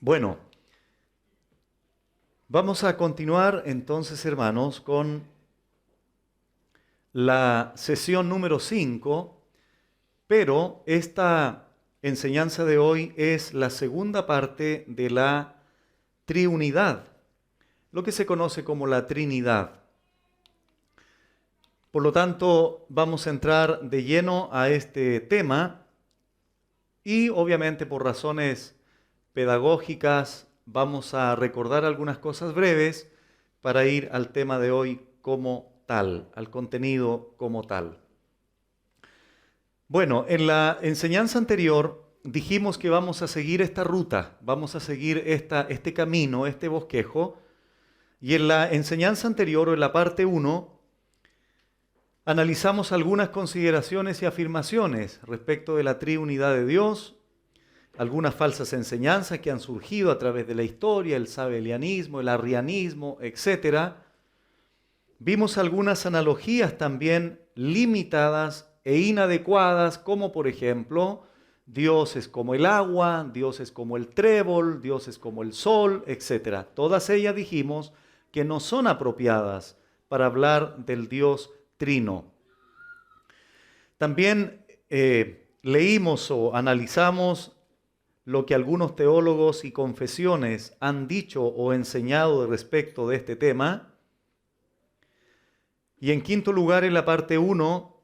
Bueno, vamos a continuar entonces, hermanos, con la sesión número 5, pero esta enseñanza de hoy es la segunda parte de la triunidad, lo que se conoce como la Trinidad. Por lo tanto, vamos a entrar de lleno a este tema y obviamente por razones pedagógicas vamos a recordar algunas cosas breves para ir al tema de hoy como tal, al contenido como tal. Bueno, en la enseñanza anterior dijimos que vamos a seguir esta ruta, vamos a seguir este camino, este bosquejo, y en la enseñanza anterior, o en la parte 1, analizamos algunas consideraciones y afirmaciones respecto de la triunidad de Dios, algunas falsas enseñanzas que han surgido a través de la historia, el sabelianismo, el arrianismo, etc. Vimos algunas analogías también limitadas e inadecuadas, como por ejemplo, Dios es como el agua, Dios es como el trébol, Dios es como el sol, etc. Todas ellas dijimos que no son apropiadas para hablar del Dios Trino. También leímos o analizamos lo que algunos teólogos y confesiones han dicho o enseñado respecto de este tema. Y en quinto lugar, en la parte 1,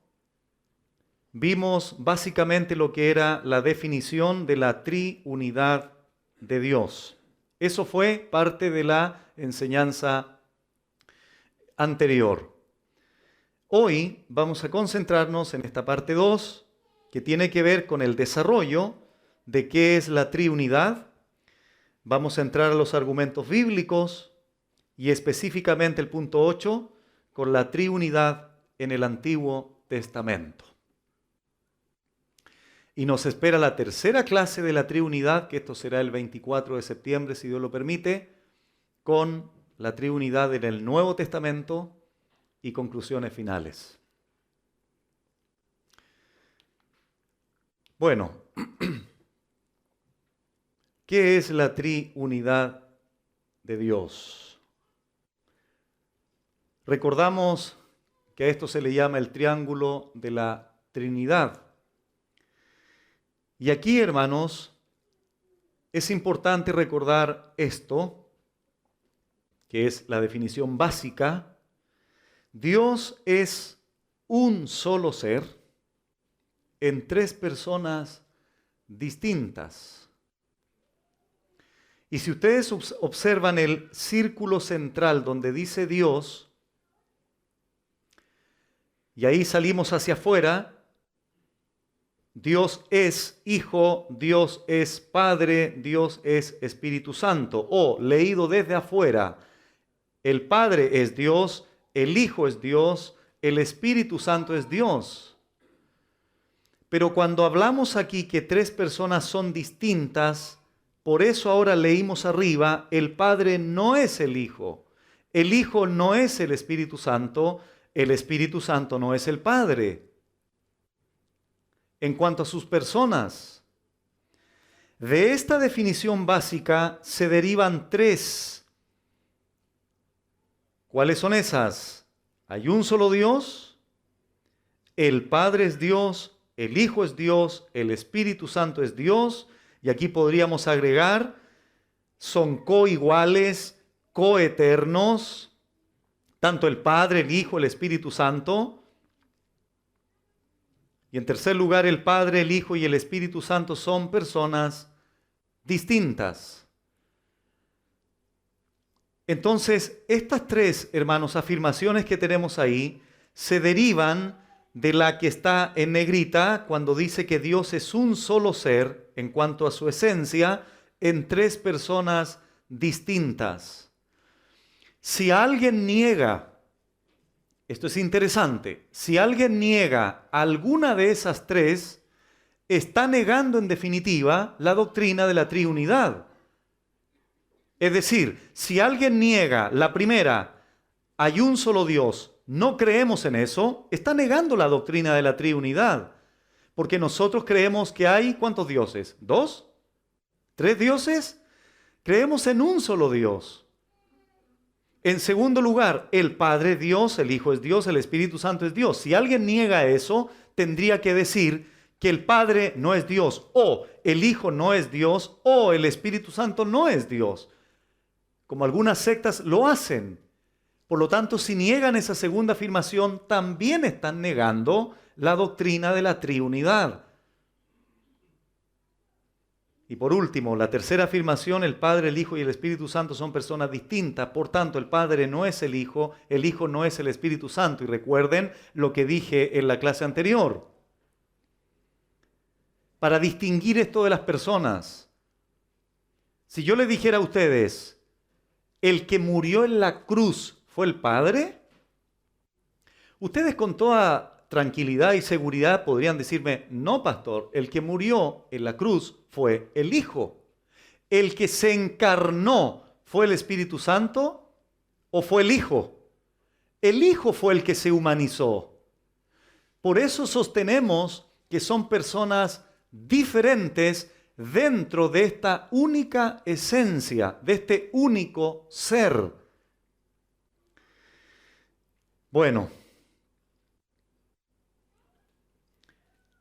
vimos básicamente lo que era la definición de la triunidad de Dios. Eso fue parte de la enseñanza anterior. Hoy vamos a concentrarnos en esta parte 2, que tiene que ver con el desarrollo de qué es la triunidad. Vamos a entrar a los argumentos bíblicos y específicamente el punto 8 con la triunidad en el Antiguo Testamento. Y nos espera la tercera clase de la triunidad, que esto será el 24 de septiembre, si Dios lo permite, con la triunidad en el Nuevo Testamento y conclusiones finales. Bueno, ¿qué es la triunidad de Dios? Recordamos que a esto se le llama el triángulo de la Trinidad. Y aquí, hermanos, es importante recordar esto, que es la definición básica. Dios es un solo ser en tres personas distintas. Y si ustedes observan el círculo central donde dice Dios, y ahí salimos hacia afuera, Dios es Hijo, Dios es Padre, Dios es Espíritu Santo. O leído desde afuera, el Padre es Dios, el Hijo es Dios, el Espíritu Santo es Dios. Pero cuando hablamos aquí que tres personas son distintas, por eso ahora leímos arriba, el Padre no es el Hijo no es el Espíritu Santo no es el Padre. En cuanto a sus personas, de esta definición básica se derivan tres. ¿Cuáles son esas? Hay un solo Dios, el Padre es Dios, el Hijo es Dios, el Espíritu Santo es Dios, y aquí podríamos agregar, son coiguales, coeternos, tanto el Padre, el Hijo, el Espíritu Santo. Y en tercer lugar, el Padre, el Hijo y el Espíritu Santo son personas distintas. Entonces, estas tres, hermanos, afirmaciones que tenemos ahí, se derivan de la que está en negrita cuando dice que Dios es un solo ser en cuanto a su esencia en tres personas distintas. Si alguien niega, esto es interesante, si alguien niega alguna de esas tres, está negando en definitiva la doctrina de la triunidad. Es decir, si alguien niega la primera, hay un solo Dios, no creemos en eso, está negando la doctrina de la triunidad. Porque nosotros creemos que hay, ¿cuántos dioses? ¿2? ¿3 dioses? Creemos en un solo Dios. En segundo lugar, el Padre es Dios, el Hijo es Dios, el Espíritu Santo es Dios. Si alguien niega eso, tendría que decir que el Padre no es Dios, o el Hijo no es Dios, o el Espíritu Santo no es Dios, como algunas sectas lo hacen. Por lo tanto, si niegan esa segunda afirmación, también están negando la doctrina de la triunidad. Y por último, la tercera afirmación, el Padre, el Hijo y el Espíritu Santo son personas distintas. Por tanto, el Padre no es el Hijo no es el Espíritu Santo. Y recuerden lo que dije en la clase anterior. Para distinguir esto de las personas, si yo le dijera a ustedes, el que murió en la cruz fue el Padre, ustedes con toda tranquilidad y seguridad podrían decirme, no, pastor, el que murió en la cruz fue el Hijo. ¿El que se encarnó fue el Espíritu Santo o fue el Hijo? El Hijo fue el que se humanizó. Por eso sostenemos que son personas diferentes dentro de esta única esencia, de este único ser. Bueno,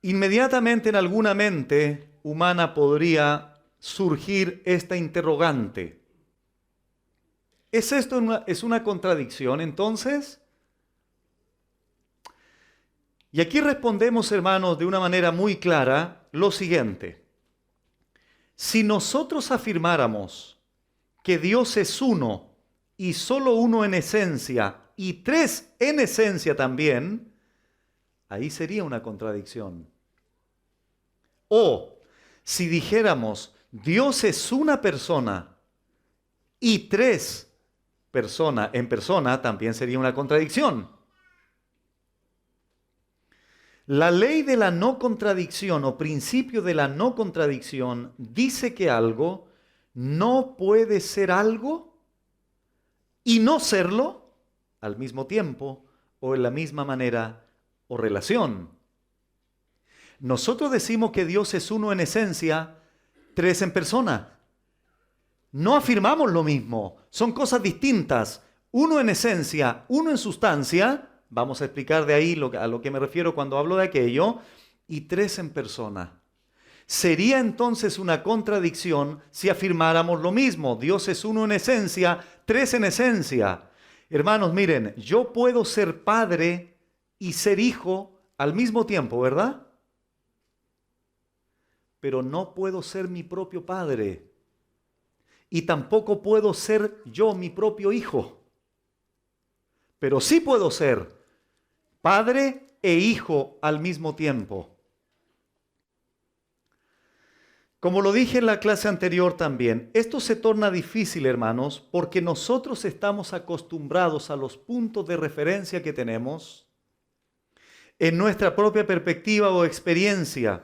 inmediatamente en alguna mente humana podría surgir esta interrogante. ¿Es esto una contradicción entonces? Y aquí respondemos, hermanos, de una manera muy clara lo siguiente. Si nosotros afirmáramos que Dios es uno y solo uno en esencia y tres en esencia también, ahí sería una contradicción. O si dijéramos Dios es una persona y tres personas en persona, también sería una contradicción. La ley de la no contradicción o principio de la no contradicción dice que algo no puede ser algo y no serlo al mismo tiempo o en la misma manera o relación. Nosotros decimos que Dios es uno en esencia, tres en persona. No afirmamos lo mismo, son cosas distintas. Uno en esencia, uno en sustancia. Vamos a explicar de ahí a lo que me refiero cuando hablo de aquello. Y tres en persona. Sería entonces una contradicción si afirmáramos lo mismo. Dios es uno en esencia, tres en esencia. Hermanos, miren, yo puedo ser padre y ser hijo al mismo tiempo, ¿verdad? Pero no puedo ser mi propio padre. Y tampoco puedo ser yo mi propio hijo. Pero sí puedo ser padre e hijo al mismo tiempo. Como lo dije en la clase anterior también, esto se torna difícil, hermanos, porque nosotros estamos acostumbrados a los puntos de referencia que tenemos en nuestra propia perspectiva o experiencia.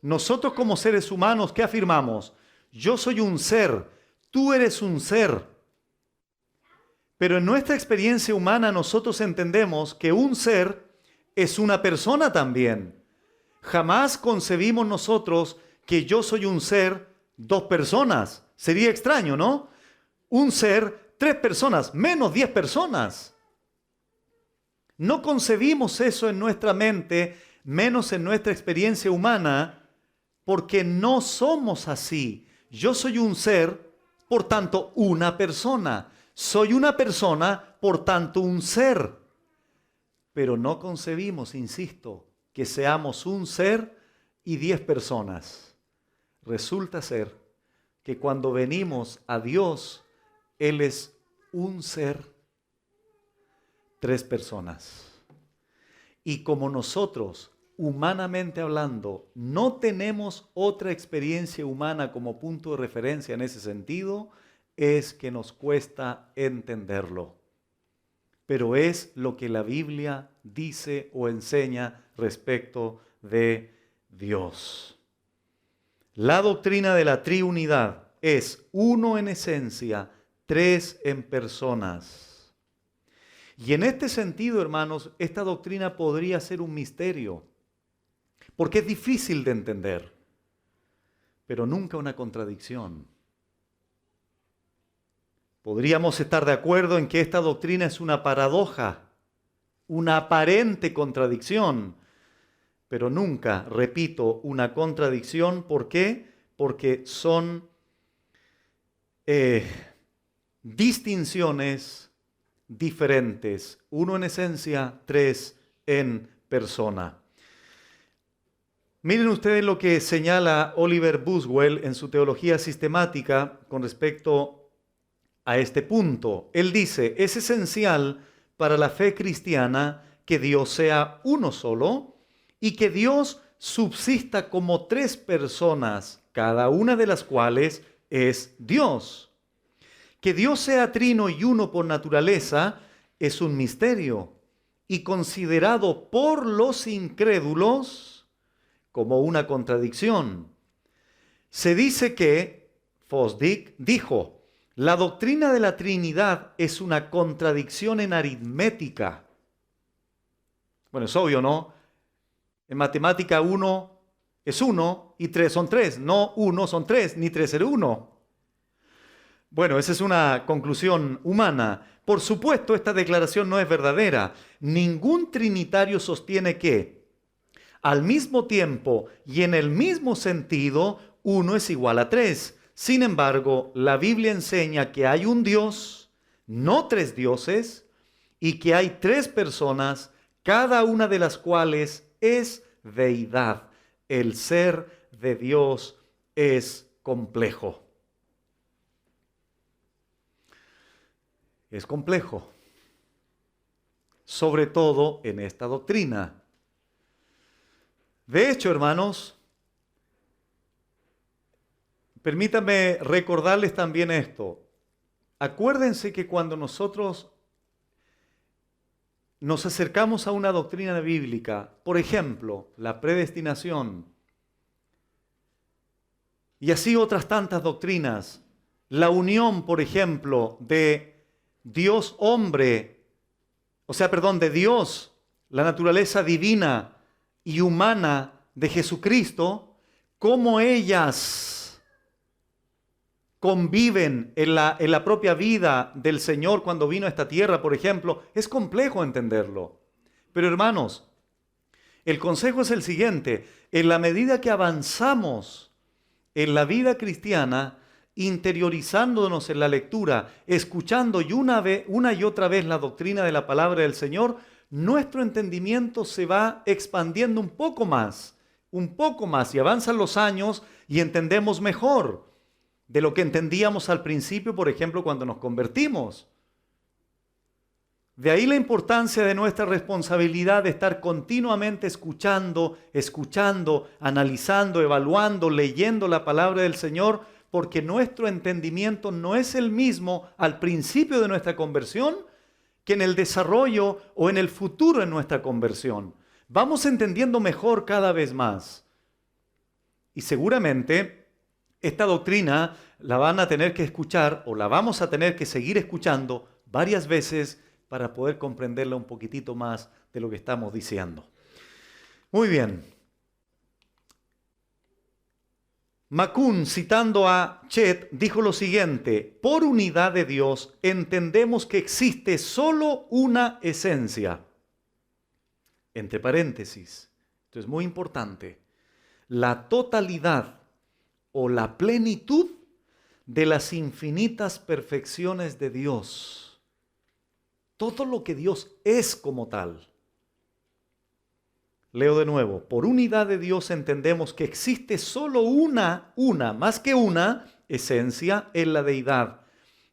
Nosotros como seres humanos, ¿qué afirmamos? Yo soy un ser, tú eres un ser. Pero en nuestra experiencia humana nosotros entendemos que un ser es una persona también. Jamás concebimos nosotros que yo soy un ser, dos personas. Sería extraño, ¿no? Un ser, tres personas, menos 10 personas. No concebimos eso en nuestra mente, menos en nuestra experiencia humana, porque no somos así. Yo soy un ser, por tanto, una persona. Soy una persona, por tanto, un ser. Pero no concebimos, insisto, que seamos un ser y 10 personas. Resulta ser que cuando venimos a Dios, Él es un ser, tres personas. Y como nosotros, humanamente hablando, no tenemos otra experiencia humana como punto de referencia en ese sentido, es que nos cuesta entenderlo. Pero es lo que la Biblia dice o enseña respecto de Dios. La doctrina de la triunidad es uno en esencia, tres en personas. Y en este sentido, hermanos, esta doctrina podría ser un misterio, porque es difícil de entender, pero nunca una contradicción. Podríamos estar de acuerdo en que esta doctrina es una paradoja, una aparente contradicción, pero nunca, repito, una contradicción. ¿Por qué? Porque son distinciones diferentes. Uno en esencia, tres en persona. Miren ustedes lo que señala Oliver Buswell en su teología sistemática con respecto a este punto. Él dice, es esencial para la fe cristiana que Dios sea uno solo y que Dios subsista como tres personas, cada una de las cuales es Dios. Que Dios sea trino y uno por naturaleza es un misterio y considerado por los incrédulos como una contradicción. Se dice que Fosdick dijo, la doctrina de la Trinidad es una contradicción en aritmética. Bueno, es obvio, ¿no? En matemática 1 es 1 y 3 son 3. No 1 son 3, ni 3 es 1. Bueno, esa es una conclusión humana. Por supuesto, esta declaración no es verdadera. Ningún trinitario sostiene que, al mismo tiempo y en el mismo sentido, 1 es igual a 3. Sin embargo, la Biblia enseña que hay un Dios, no tres dioses, y que hay tres personas, cada una de las cuales es deidad. El ser de Dios es complejo. Es complejo, sobre todo en esta doctrina. De hecho, hermanos, permítanme recordarles también esto. Acuérdense que cuando nosotros nos acercamos a una doctrina bíblica, por ejemplo, la predestinación, y así otras tantas doctrinas, la unión, por ejemplo, de Dios hombre, de Dios, la naturaleza divina y humana de Jesucristo, cómo ellas conviven en la propia vida del Señor cuando vino a esta tierra, por ejemplo, es complejo entenderlo. Pero hermanos, el consejo es el siguiente: en la medida que avanzamos en la vida cristiana, interiorizándonos en la lectura, escuchando una y otra vez la doctrina de la palabra del Señor, nuestro entendimiento se va expandiendo un poco más, y avanzan los años y entendemos mejor de lo que entendíamos al principio, por ejemplo, cuando nos convertimos. De ahí la importancia de nuestra responsabilidad de estar continuamente escuchando, analizando, evaluando, leyendo la palabra del Señor, porque nuestro entendimiento no es el mismo al principio de nuestra conversión que en el desarrollo o en el futuro en nuestra conversión. Vamos entendiendo mejor cada vez más. Y seguramente esta doctrina la van a tener que escuchar o la vamos a tener que seguir escuchando varias veces para poder comprenderla un poquitito más de lo que estamos diciendo. Muy bien. McCune, citando a Chet, dijo lo siguiente: por unidad de Dios entendemos que existe solo una esencia. Entre paréntesis, esto es muy importante, la totalidad o la plenitud de las infinitas perfecciones de Dios. Todo lo que Dios es como tal. Leo de nuevo, por unidad de Dios entendemos que existe solo una, más que una, esencia en la deidad.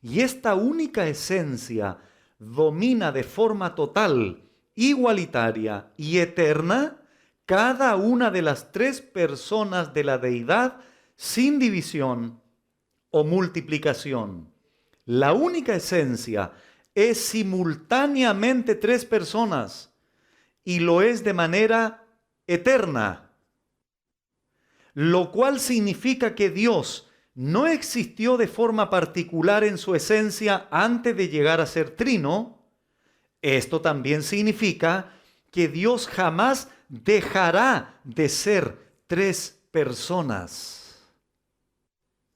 Y esta única esencia domina de forma total, igualitaria y eterna cada una de las tres personas de la deidad sin división o multiplicación. La única esencia es simultáneamente tres personas y lo es de manera eterna, lo cual significa que Dios no existió de forma particular en su esencia antes de llegar a ser trino. Esto también significa que Dios jamás dejará de ser tres personas.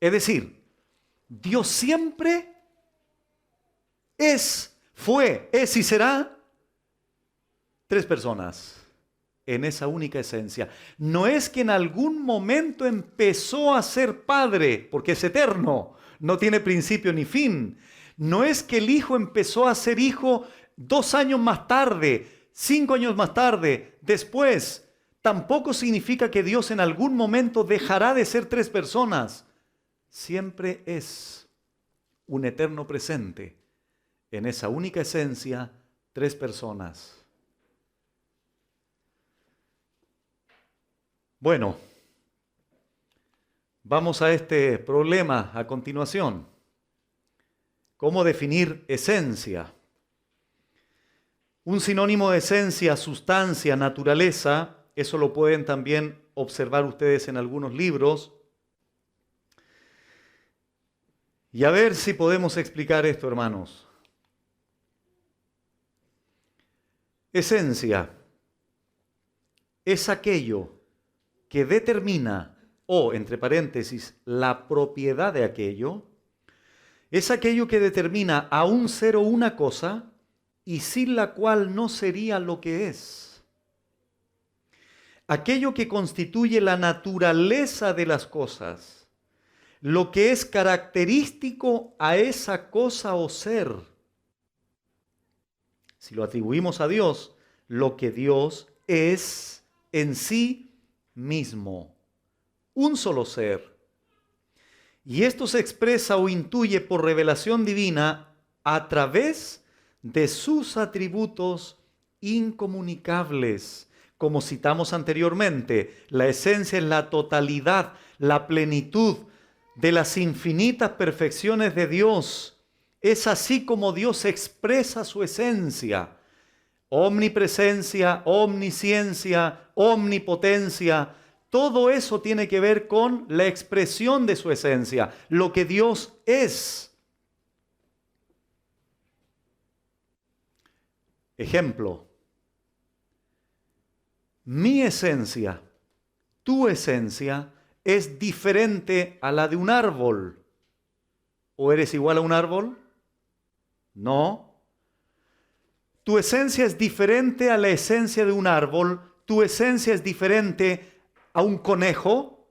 Es decir, Dios siempre es, fue, es y será 3 personas en esa única esencia. No es que en algún momento empezó a ser Padre, porque es eterno, no tiene principio ni fin. No es que el Hijo empezó a ser Hijo 2 años más tarde, 5 años más tarde, después. Tampoco significa que Dios en algún momento dejará de ser 3 personas. Siempre es un eterno presente en esa única esencia, 3 personas. Bueno, vamos a este problema a continuación. ¿Cómo definir esencia? Un sinónimo de esencia, sustancia, naturaleza, eso lo pueden también observar ustedes en algunos libros. Y a ver si podemos explicar esto, hermanos. Esencia es aquello que determina, o entre paréntesis, la propiedad de aquello, es aquello que determina a un ser o una cosa y sin la cual no sería lo que es. Aquello que constituye la naturaleza de las cosas, lo que es característico a esa cosa o ser. Si lo atribuimos a Dios, lo que Dios es en sí mismo, un solo ser. Y esto se expresa o intuye por revelación divina a través de sus atributos incomunicables. Como citamos anteriormente, la esencia es la totalidad, la plenitud de las infinitas perfecciones de Dios. Es así como Dios expresa su esencia. Omnipresencia, omnisciencia, omnipotencia. Todo eso tiene que ver con la expresión de su esencia, lo que Dios es. Ejemplo, mi esencia, tu esencia, es diferente a la de un árbol. ¿O eres igual a un árbol? No. Tu esencia es diferente a la esencia de un árbol. Tu esencia es diferente a un conejo.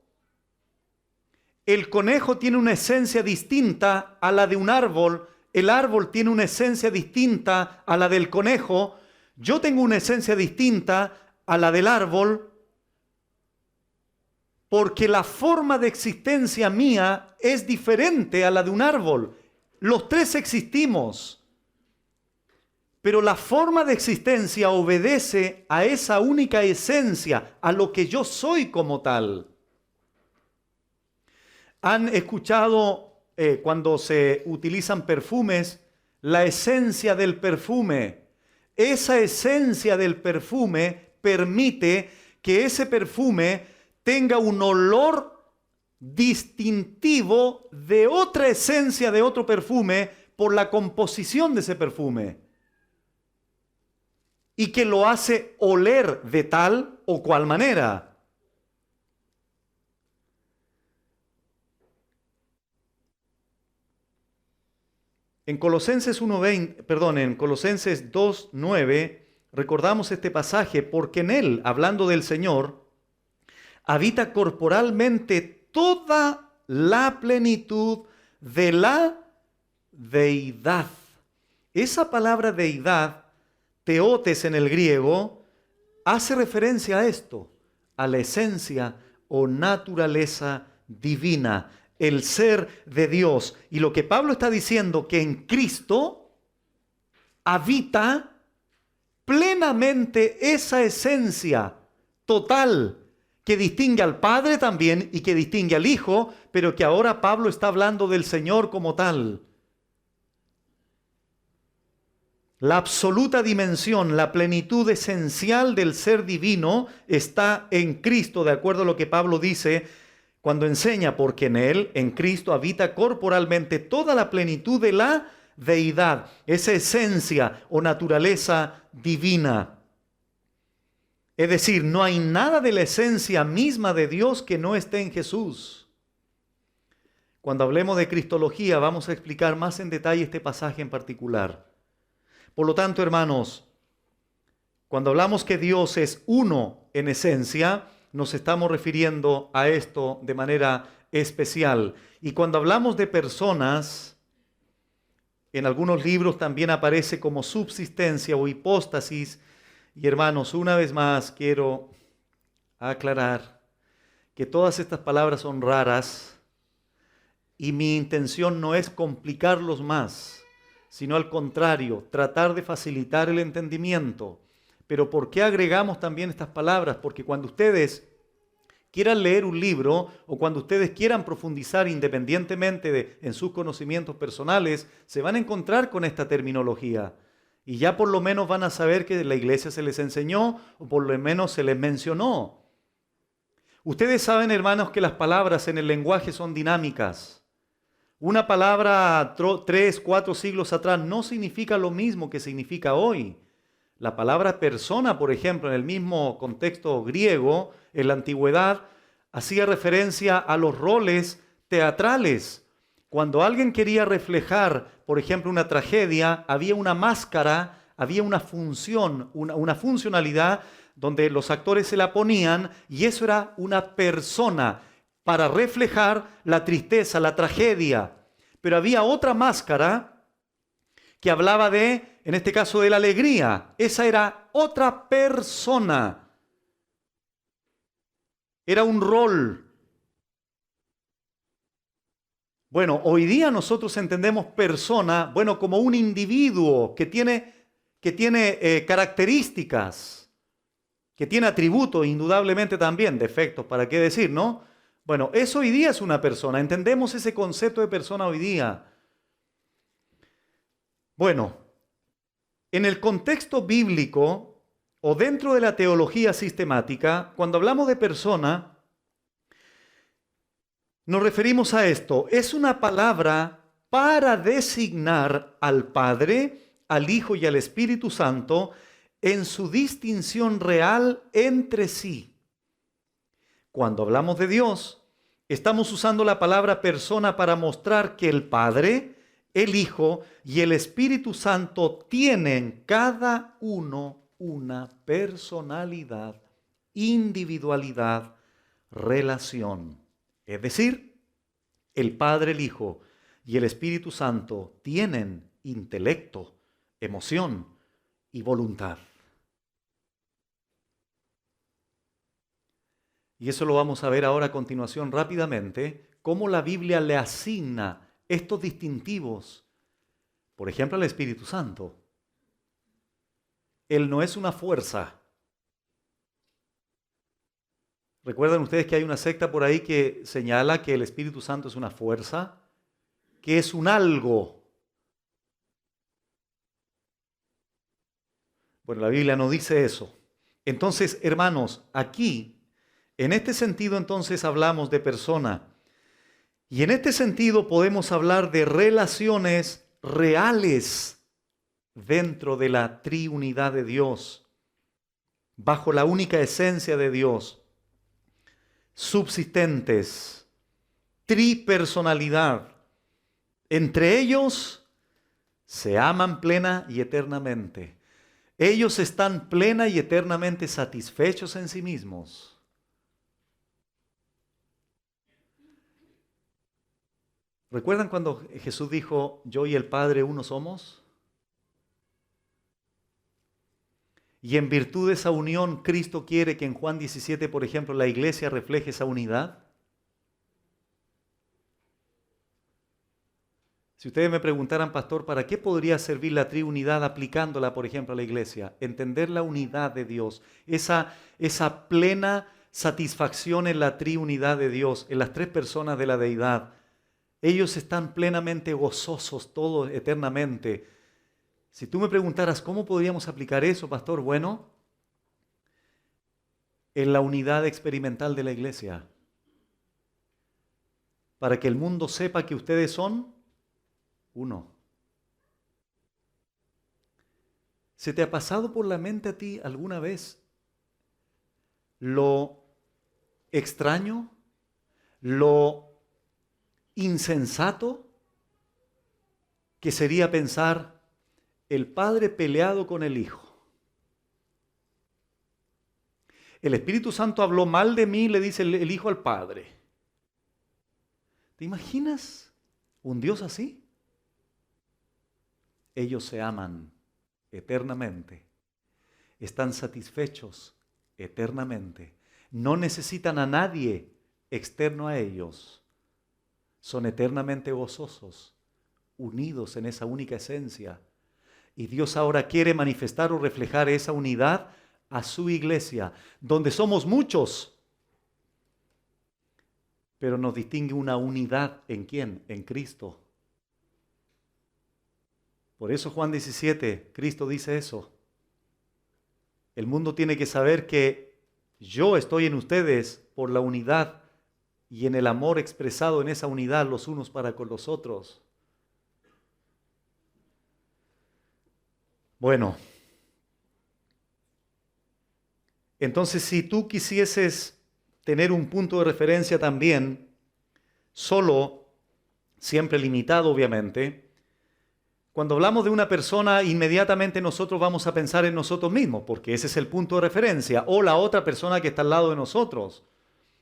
El conejo tiene una esencia distinta a la de un árbol. El árbol tiene una esencia distinta a la del conejo. Yo tengo una esencia distinta a la del árbol, porque la forma de existencia mía es diferente a la de un árbol. Los 3 existimos, pero la forma de existencia obedece a esa única esencia, a lo que yo soy como tal. ¿Han escuchado cuando se utilizan perfumes, la esencia del perfume? Esa esencia del perfume permite que ese perfume tenga un olor distintivo de otra esencia de otro perfume por la composición de ese perfume, y que lo hace oler de tal o cual manera. En Colosenses 2:9 recordamos este pasaje, porque en él, hablando del Señor, habita corporalmente toda la plenitud de la deidad. Esa palabra deidad, teotes en el griego, hace referencia a esto, a la esencia o naturaleza divina, el ser de Dios. Y lo que Pablo está diciendo, que en Cristo habita plenamente esa esencia total que distingue al Padre también y que distingue al Hijo, pero que ahora Pablo está hablando del Señor como tal. La absoluta dimensión, la plenitud esencial del ser divino está en Cristo, de acuerdo a lo que Pablo dice cuando enseña, porque en Él, en Cristo, habita corporalmente toda la plenitud de la deidad, esa esencia o naturaleza divina. Es decir, no hay nada de la esencia misma de Dios que no esté en Jesús. Cuando hablemos de cristología, vamos a explicar más en detalle este pasaje en particular. Por lo tanto, hermanos, cuando hablamos que Dios es uno en esencia, nos estamos refiriendo a esto de manera especial. Y cuando hablamos de personas, en algunos libros también aparece como subsistencia o hipóstasis. Y hermanos, una vez más quiero aclarar que todas estas palabras son raras y mi intención no es complicarlos más, sino al contrario, tratar de facilitar el entendimiento. Pero ¿por qué agregamos también estas palabras? Porque cuando ustedes quieran leer un libro o cuando ustedes quieran profundizar independientemente en sus conocimientos personales, se van a encontrar con esta terminología. Y ya por lo menos van a saber que la iglesia se les enseñó o por lo menos se les mencionó. Ustedes saben, hermanos, que las palabras en el lenguaje son dinámicas. Una palabra 3, 4 siglos atrás no significa lo mismo que significa hoy. La palabra persona, por ejemplo, en el mismo contexto griego, en la antigüedad, hacía referencia a los roles teatrales. Cuando alguien quería reflejar, por ejemplo, una tragedia, había una máscara, había una función, una funcionalidad donde los actores se la ponían y eso era una persona para reflejar la tristeza, la tragedia. Pero había otra máscara que hablaba de, en este caso, de la alegría. Esa era otra persona. Era un rol. Bueno, hoy día nosotros entendemos persona, bueno, como un individuo que tiene características, que tiene atributos, indudablemente también, defectos, ¿para qué decir, no? Bueno, eso hoy día es una persona. Entendemos ese concepto de persona hoy día. Bueno, en el contexto bíblico o dentro de la teología sistemática, cuando hablamos de persona, nos referimos a esto. Es una palabra para designar al Padre, al Hijo y al Espíritu Santo en su distinción real entre sí. Cuando hablamos de Dios, estamos usando la palabra persona para mostrar que el Padre, el Hijo y el Espíritu Santo tienen cada uno una personalidad, individualidad, relación. Es decir, el Padre, el Hijo y el Espíritu Santo tienen intelecto, emoción y voluntad. Y eso lo vamos a ver ahora a continuación rápidamente, cómo la Biblia le asigna estos distintivos, por ejemplo, al Espíritu Santo. Él no es una fuerza. ¿Recuerdan ustedes que hay una secta por ahí que señala que el Espíritu Santo es una fuerza? Que es un algo. Bueno, la Biblia no dice eso. Entonces, hermanos, aquí, en este sentido, entonces hablamos de persona. Y en este sentido podemos hablar de relaciones reales dentro de la triunidad de Dios, bajo la única esencia de Dios, subsistentes, tripersonalidad. Entre ellos se aman plena y eternamente. Ellos están plena y eternamente satisfechos en sí mismos. ¿Recuerdan cuando Jesús dijo, yo y el Padre uno somos? Y en virtud de esa unión, Cristo quiere que en Juan 17, por ejemplo, la iglesia refleje esa unidad. Si ustedes me preguntaran, pastor, ¿para qué podría servir la triunidad aplicándola, por ejemplo, a la iglesia? Entender la unidad de Dios, esa plena satisfacción en la triunidad de Dios, en las tres personas de la deidad. Ellos están plenamente gozosos todos eternamente. Si tú me preguntaras, ¿cómo podríamos aplicar eso, pastor? Bueno, en la unidad experimental de la iglesia. Para que el mundo sepa que ustedes son uno. ¿Se te ha pasado por la mente a ti alguna vez lo extraño, lo insensato que sería pensar el Padre peleado con el Hijo. El Espíritu Santo habló mal de mí, le dice el Hijo al Padre. ¿Te imaginas un Dios así? Ellos se aman eternamente, están satisfechos eternamente, no necesitan a nadie externo a ellos, son eternamente gozosos, unidos en esa única esencia. Y Dios ahora quiere manifestar o reflejar esa unidad a su iglesia, donde somos muchos, pero nos distingue una unidad ¿en quién? En Cristo. Por eso Juan 17, Cristo dice eso. El mundo tiene que saber que yo estoy en ustedes por la unidad y en el amor expresado en esa unidad los unos para con los otros. Bueno, entonces si tú quisieses tener un punto de referencia también, solo, siempre limitado obviamente, cuando hablamos de una persona, inmediatamente nosotros vamos a pensar en nosotros mismos, porque ese es el punto de referencia, o la otra persona que está al lado de nosotros.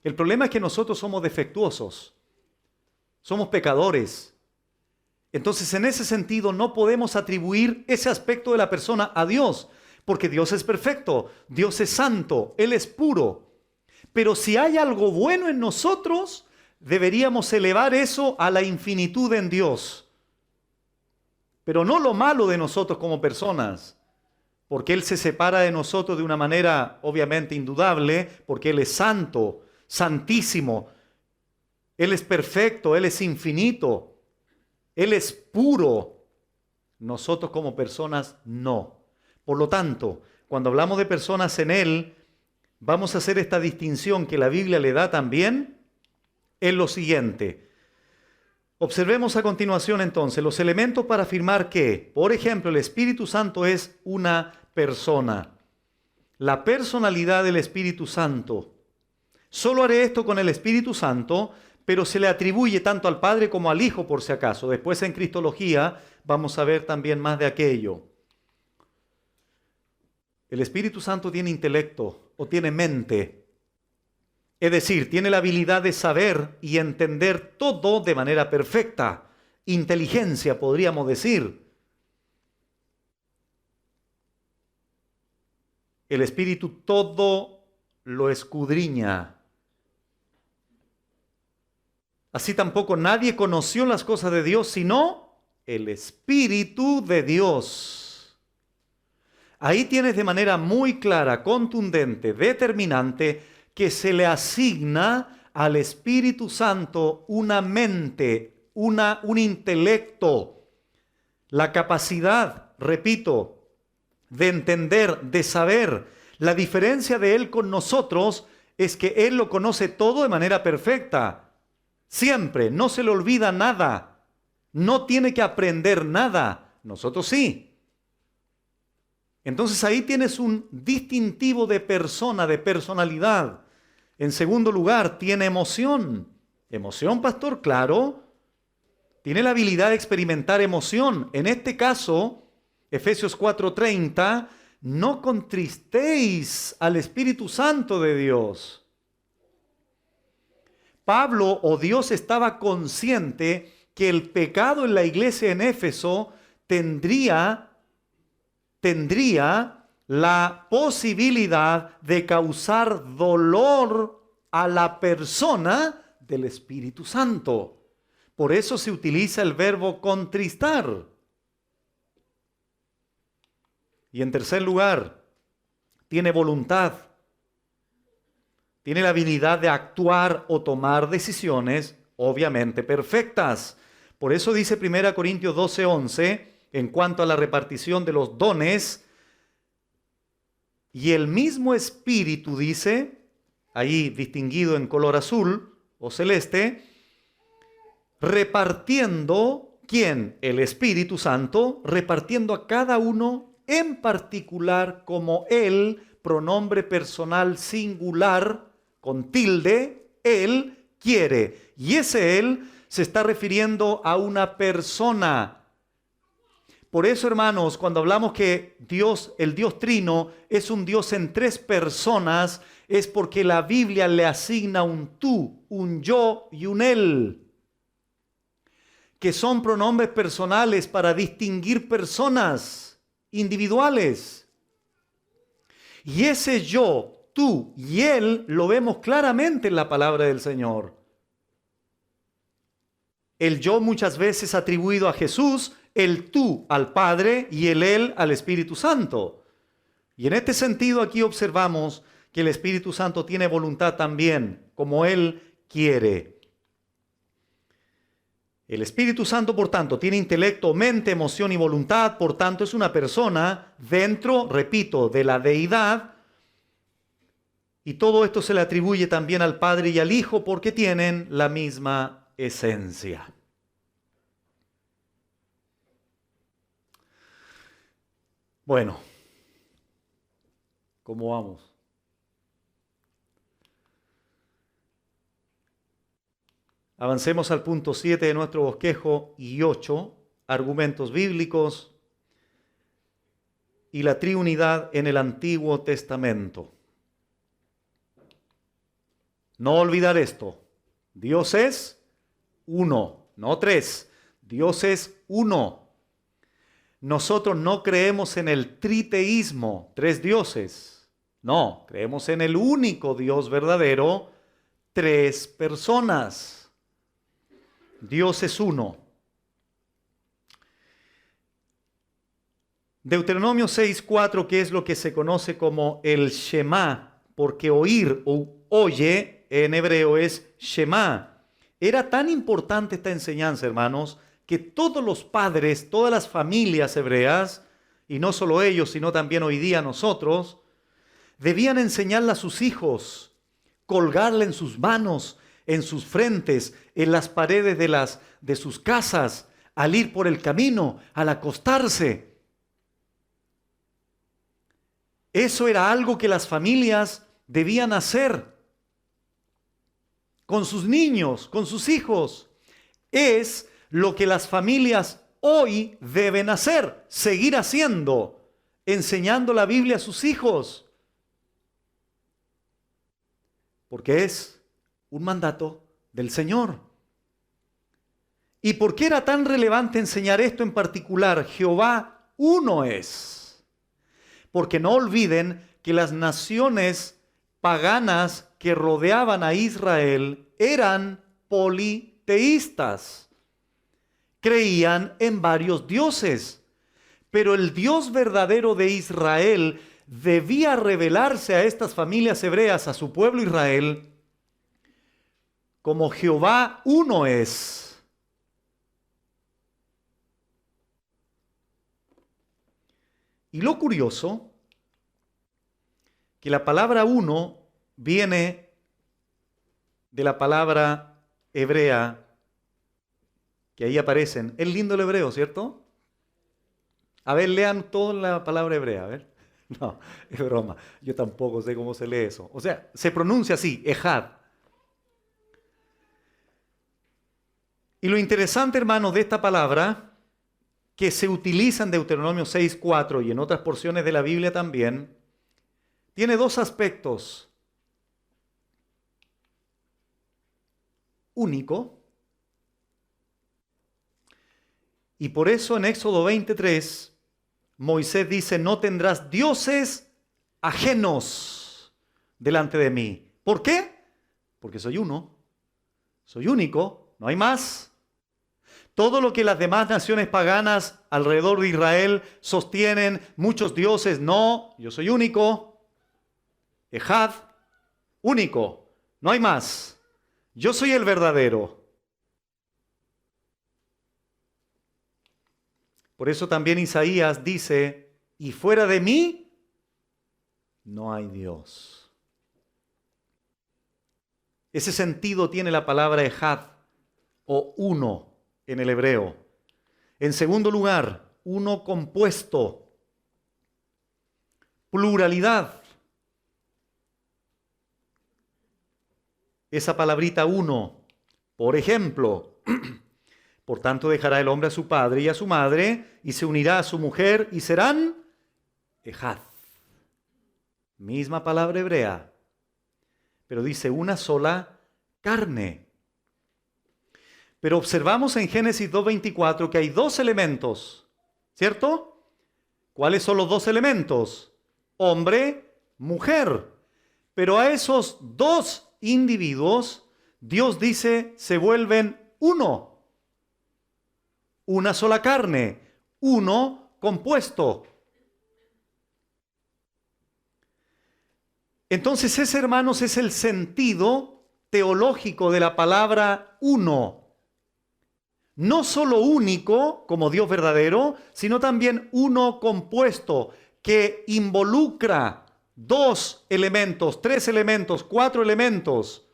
El problema es que nosotros somos defectuosos, somos pecadores. Entonces, en ese sentido, no podemos atribuir ese aspecto de la persona a Dios, porque Dios es perfecto, Dios es santo, Él es puro. Pero si hay algo bueno en nosotros, deberíamos elevar eso a la infinitud en Dios. Pero no lo malo de nosotros como personas, porque Él se separa de nosotros de una manera obviamente indudable, porque Él es santo, santísimo, Él es perfecto, Él es infinito, Él es puro. Nosotros como personas no. Por lo tanto, cuando hablamos de personas en Él, vamos a hacer esta distinción que la Biblia le da también en lo siguiente. Observemos a continuación entonces los elementos para afirmar que, por ejemplo, el Espíritu Santo es una persona. La personalidad del Espíritu Santo. Solo haré esto con el Espíritu Santo, pero se le atribuye tanto al Padre como al Hijo por si acaso. Después en Cristología vamos a ver también más de aquello. El Espíritu Santo tiene intelecto o tiene mente. Es decir, tiene la habilidad de saber y entender todo de manera perfecta. Inteligencia, podríamos decir. El Espíritu todo lo escudriña. Así tampoco nadie conoció las cosas de Dios, sino el Espíritu de Dios. Ahí tienes de manera muy clara, contundente, determinante, que se le asigna al Espíritu Santo una mente, un intelecto, la capacidad, repito, de entender, de saber. La diferencia de Él con nosotros es que Él lo conoce todo de manera perfecta, siempre, no se le olvida nada, no tiene que aprender nada, nosotros sí. Entonces ahí tienes un distintivo de persona, de personalidad. En segundo lugar, tiene emoción. ¿Emoción, pastor? Claro. Tiene la habilidad de experimentar emoción. En este caso, Efesios 4:30, no contristéis al Espíritu Santo de Dios. Pablo o Dios estaba consciente que el pecado en la iglesia en Éfeso tendría la posibilidad de causar dolor a la persona del Espíritu Santo. Por eso se utiliza el verbo contristar. Y en tercer lugar, tiene voluntad. Tiene la habilidad de actuar o tomar decisiones, obviamente perfectas. Por eso dice 1 Corintios 12:11, en cuanto a la repartición de los dones, y el mismo Espíritu dice, ahí distinguido en color azul o celeste, repartiendo, ¿quién? El Espíritu Santo, repartiendo a cada uno en particular como Él, pronombre personal singular, con tilde, Él quiere. Y ese Él Se está refiriendo a una persona. Por eso, hermanos, cuando hablamos que Dios, el Dios Trino, es un Dios en tres personas, es porque la Biblia le asigna un tú, un yo y un él, que son pronombres personales para distinguir personas individuales. Y ese yo, tú y él lo vemos claramente en la palabra del Señor. El yo muchas veces atribuido a Jesús, el tú al Padre y el él al Espíritu Santo. Y en este sentido aquí observamos que el Espíritu Santo tiene voluntad también, como él quiere. El Espíritu Santo, por tanto, tiene intelecto, mente, emoción y voluntad, por tanto es una persona dentro, repito, de la deidad. Y todo esto se le atribuye también al Padre y al Hijo porque tienen la misma esencia. Bueno, ¿cómo vamos? Avancemos al punto 7 de nuestro bosquejo y 8, argumentos bíblicos y la triunidad en el Antiguo Testamento. No olvidar esto, Dios es uno, no tres. Dios es uno. Nosotros no creemos en el triteísmo, tres dioses. No, creemos en el único Dios verdadero, tres personas. Dios es uno. Deuteronomio 6:4, que es lo que se conoce como el Shema, porque oír o oye en hebreo es Shema. Era tan importante esta enseñanza, hermanos, que todos los padres, todas las familias hebreas, y no solo ellos, sino también hoy día nosotros, debían enseñarle a sus hijos, colgarle en sus manos, en sus frentes, en las paredes de sus casas, al ir por el camino, al acostarse. Eso era algo que las familias debían hacer con sus niños, con sus hijos. Es lo que las familias hoy deben hacer, seguir haciendo, enseñando la Biblia a sus hijos. Porque es un mandato del Señor. ¿Y por qué era tan relevante enseñar esto en particular? Jehová uno es. Porque no olviden que las naciones paganas que rodeaban a Israel eran politeístas. Creían en varios dioses. Pero el Dios verdadero de Israel debía revelarse a estas familias hebreas, a su pueblo Israel, como Jehová uno es. Y lo curioso, que la palabra uno viene de la palabra hebrea, que ahí aparecen. Es lindo el hebreo, ¿cierto? A ver, lean toda la palabra hebrea, a ver. No, es broma. Yo tampoco sé cómo se lee eso. O sea, se pronuncia así, ejad. Y lo interesante, hermanos, de esta palabra, que se utiliza en Deuteronomio 6:4 y en otras porciones de la Biblia también, tiene dos aspectos. Único. Y por eso en Éxodo 23, Moisés dice, no tendrás dioses ajenos delante de mí. ¿Por qué? Porque soy uno, soy único, no hay más. Todo lo que las demás naciones paganas alrededor de Israel sostienen, muchos dioses, no, yo soy único. Ejad, único, no hay más. Yo soy el verdadero. Por eso también Isaías dice, y fuera de mí no hay Dios. Ese sentido tiene la palabra ejad o uno en el hebreo. En segundo lugar, uno compuesto, pluralidad. Esa palabrita uno, por ejemplo, Por tanto, dejará el hombre a su padre y a su madre, y se unirá a su mujer, y serán ejad. Misma palabra hebrea, pero dice una sola carne. Pero observamos en Génesis 2:24 que hay dos elementos, ¿cierto? ¿Cuáles son los dos elementos? Hombre, mujer. Pero a esos dos individuos, Dios dice, se vuelven uno. Una sola carne, uno compuesto. Entonces ese, hermanos, es el sentido teológico de la palabra uno. No solo único, como Dios verdadero, sino también uno compuesto, que involucra dos elementos, tres elementos, cuatro elementos.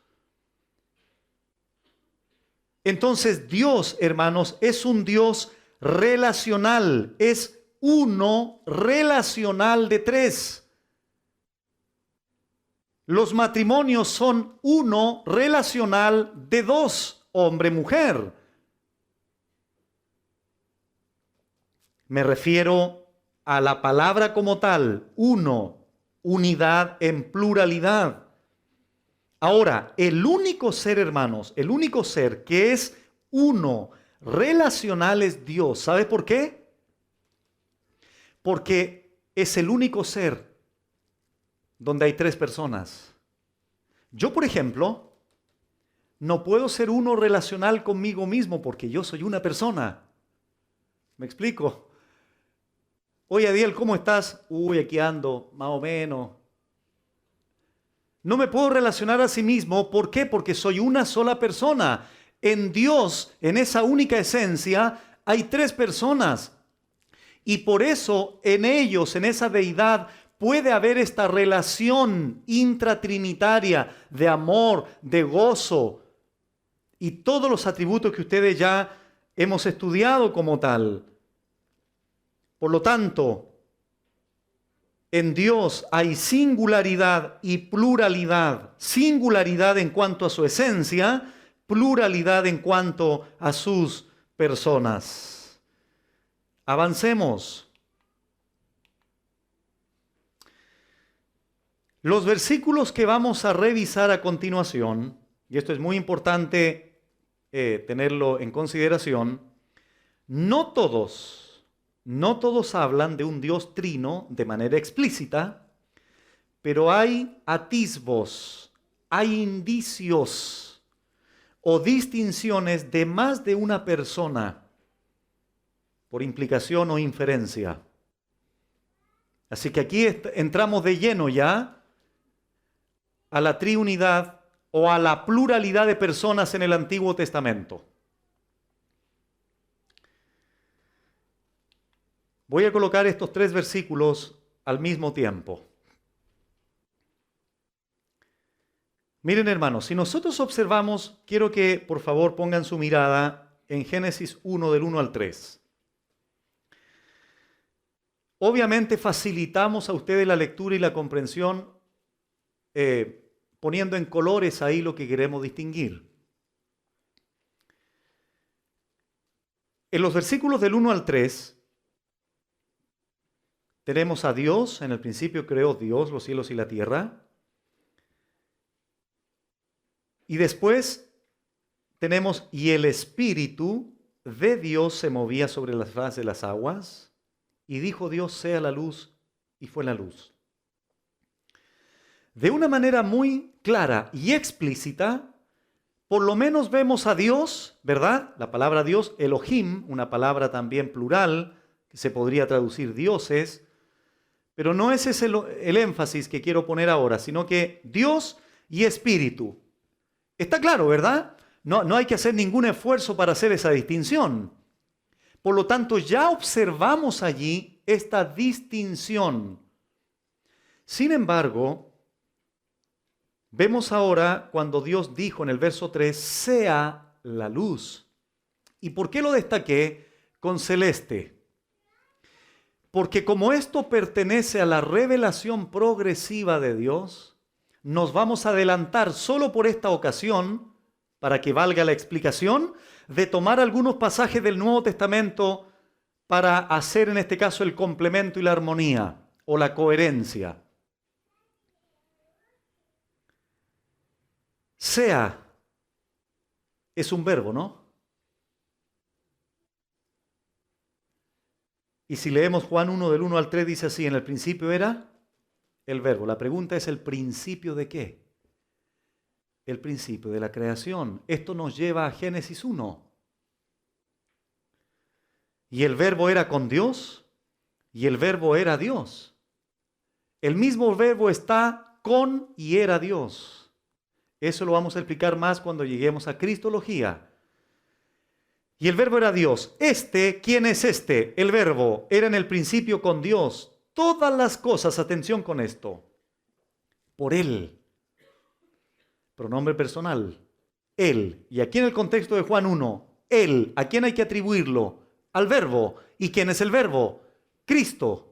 Entonces Dios, hermanos, es un Dios relacional, es uno relacional de tres. Los matrimonios son uno relacional de dos, hombre-mujer. Me refiero a la palabra como tal, uno, unidad en pluralidad. Ahora, el único ser, hermanos, el único ser que es uno, relacional es Dios. ¿Sabe por qué? Porque es el único ser donde hay tres personas. Yo, por ejemplo, no puedo ser uno relacional conmigo mismo porque yo soy una persona. ¿Me explico? Oye, Adiel, ¿cómo estás? Uy, aquí ando, más o menos. No me puedo relacionar a sí mismo. ¿Por qué? Porque soy una sola persona. En Dios, en esa única esencia, hay tres personas. Y por eso en ellos, en esa deidad, puede haber esta relación intratrinitaria de amor, de gozo y todos los atributos que ustedes ya hemos estudiado como tal. Por lo tanto, en Dios hay singularidad y pluralidad. Singularidad en cuanto a su esencia, pluralidad en cuanto a sus personas. Avancemos. Los versículos que vamos a revisar a continuación, y esto es muy importante tenerlo en consideración, no todos hablan de un Dios trino de manera explícita, pero hay atisbos, hay indicios o distinciones de más de una persona por implicación o inferencia. Así que aquí entramos de lleno ya a la triunidad o a la pluralidad de personas en el Antiguo Testamento. Voy a colocar estos tres versículos al mismo tiempo. Miren, hermanos, si nosotros observamos, quiero que por favor pongan su mirada en Génesis 1 del 1 al 3. Obviamente facilitamos a ustedes la lectura y la comprensión poniendo en colores ahí lo que queremos distinguir. En los versículos del 1 al 3 tenemos a Dios. En el principio creó Dios los cielos y la tierra. Y después tenemos, y el Espíritu de Dios se movía sobre la faz de las aguas. Y dijo Dios, sea la luz, y fue la luz. De una manera muy clara y explícita, por lo menos vemos a Dios, ¿verdad? La palabra Dios, Elohim, una palabra también plural, que se podría traducir dioses, pero no es ese el énfasis que quiero poner ahora, sino que Dios y Espíritu. Está claro, ¿verdad? No hay que hacer ningún esfuerzo para hacer esa distinción. Por lo tanto, ya observamos allí esta distinción. Sin embargo, vemos ahora cuando Dios dijo en el verso 3, sea la luz. ¿Y por qué lo destaqué con celeste? Porque como esto pertenece a la revelación progresiva de Dios, nos vamos a adelantar solo por esta ocasión para que valga la explicación, de tomar algunos pasajes del Nuevo Testamento para hacer en este caso el complemento y la armonía o la coherencia. Sea es un verbo, ¿no? Y si leemos Juan 1 del 1 al 3 dice así, en el principio era el verbo. La pregunta es, ¿el principio de qué? El principio de la creación. Esto nos lleva a Génesis 1. Y el verbo era con Dios y el verbo era Dios. El mismo verbo está con y era Dios. Eso lo vamos a explicar más cuando lleguemos a Cristología. Y el verbo era Dios. ¿Quién es este? El verbo era en el principio con Dios. Todas las cosas, atención con esto, por Él. Pronombre personal. Él. Y aquí en el contexto de Juan 1, Él. ¿A quién hay que atribuirlo? Al verbo. ¿Y quién es el verbo? Cristo.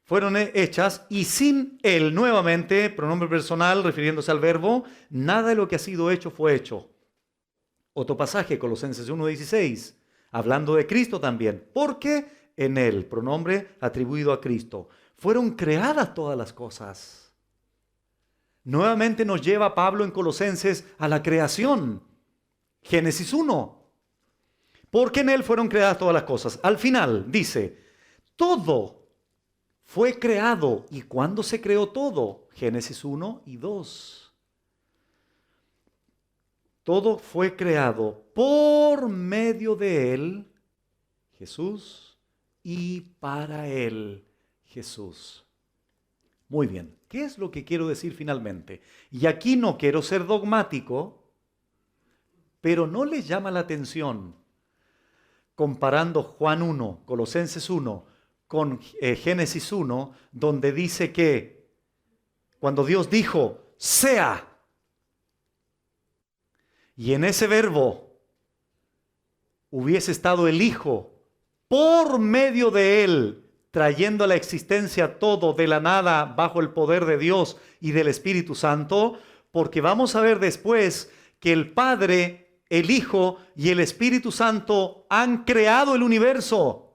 Fueron hechas y sin Él, nuevamente, pronombre personal refiriéndose al verbo, nada de lo que ha sido hecho fue hecho. Otro pasaje, Colosenses 1:16, hablando de Cristo también. Porque en Él, pronombre atribuido a Cristo, fueron creadas todas las cosas. Nuevamente nos lleva Pablo en Colosenses a la creación. Génesis 1. Porque en Él fueron creadas todas las cosas. Al final dice, todo fue creado. ¿Y cuándo se creó todo? Génesis 1 y 2. Todo fue creado por medio de Él, Jesús, y para Él, Jesús. Muy bien, ¿qué es lo que quiero decir finalmente? Y aquí no quiero ser dogmático, pero ¿no les llama la atención comparando Juan 1, Colosenses 1, con Génesis 1, donde dice que cuando Dios dijo, sea, y en ese verbo hubiese estado el Hijo por medio de Él, trayendo a la existencia todo de la nada bajo el poder de Dios y del Espíritu Santo? Porque vamos a ver después que el Padre, el Hijo y el Espíritu Santo han creado el universo.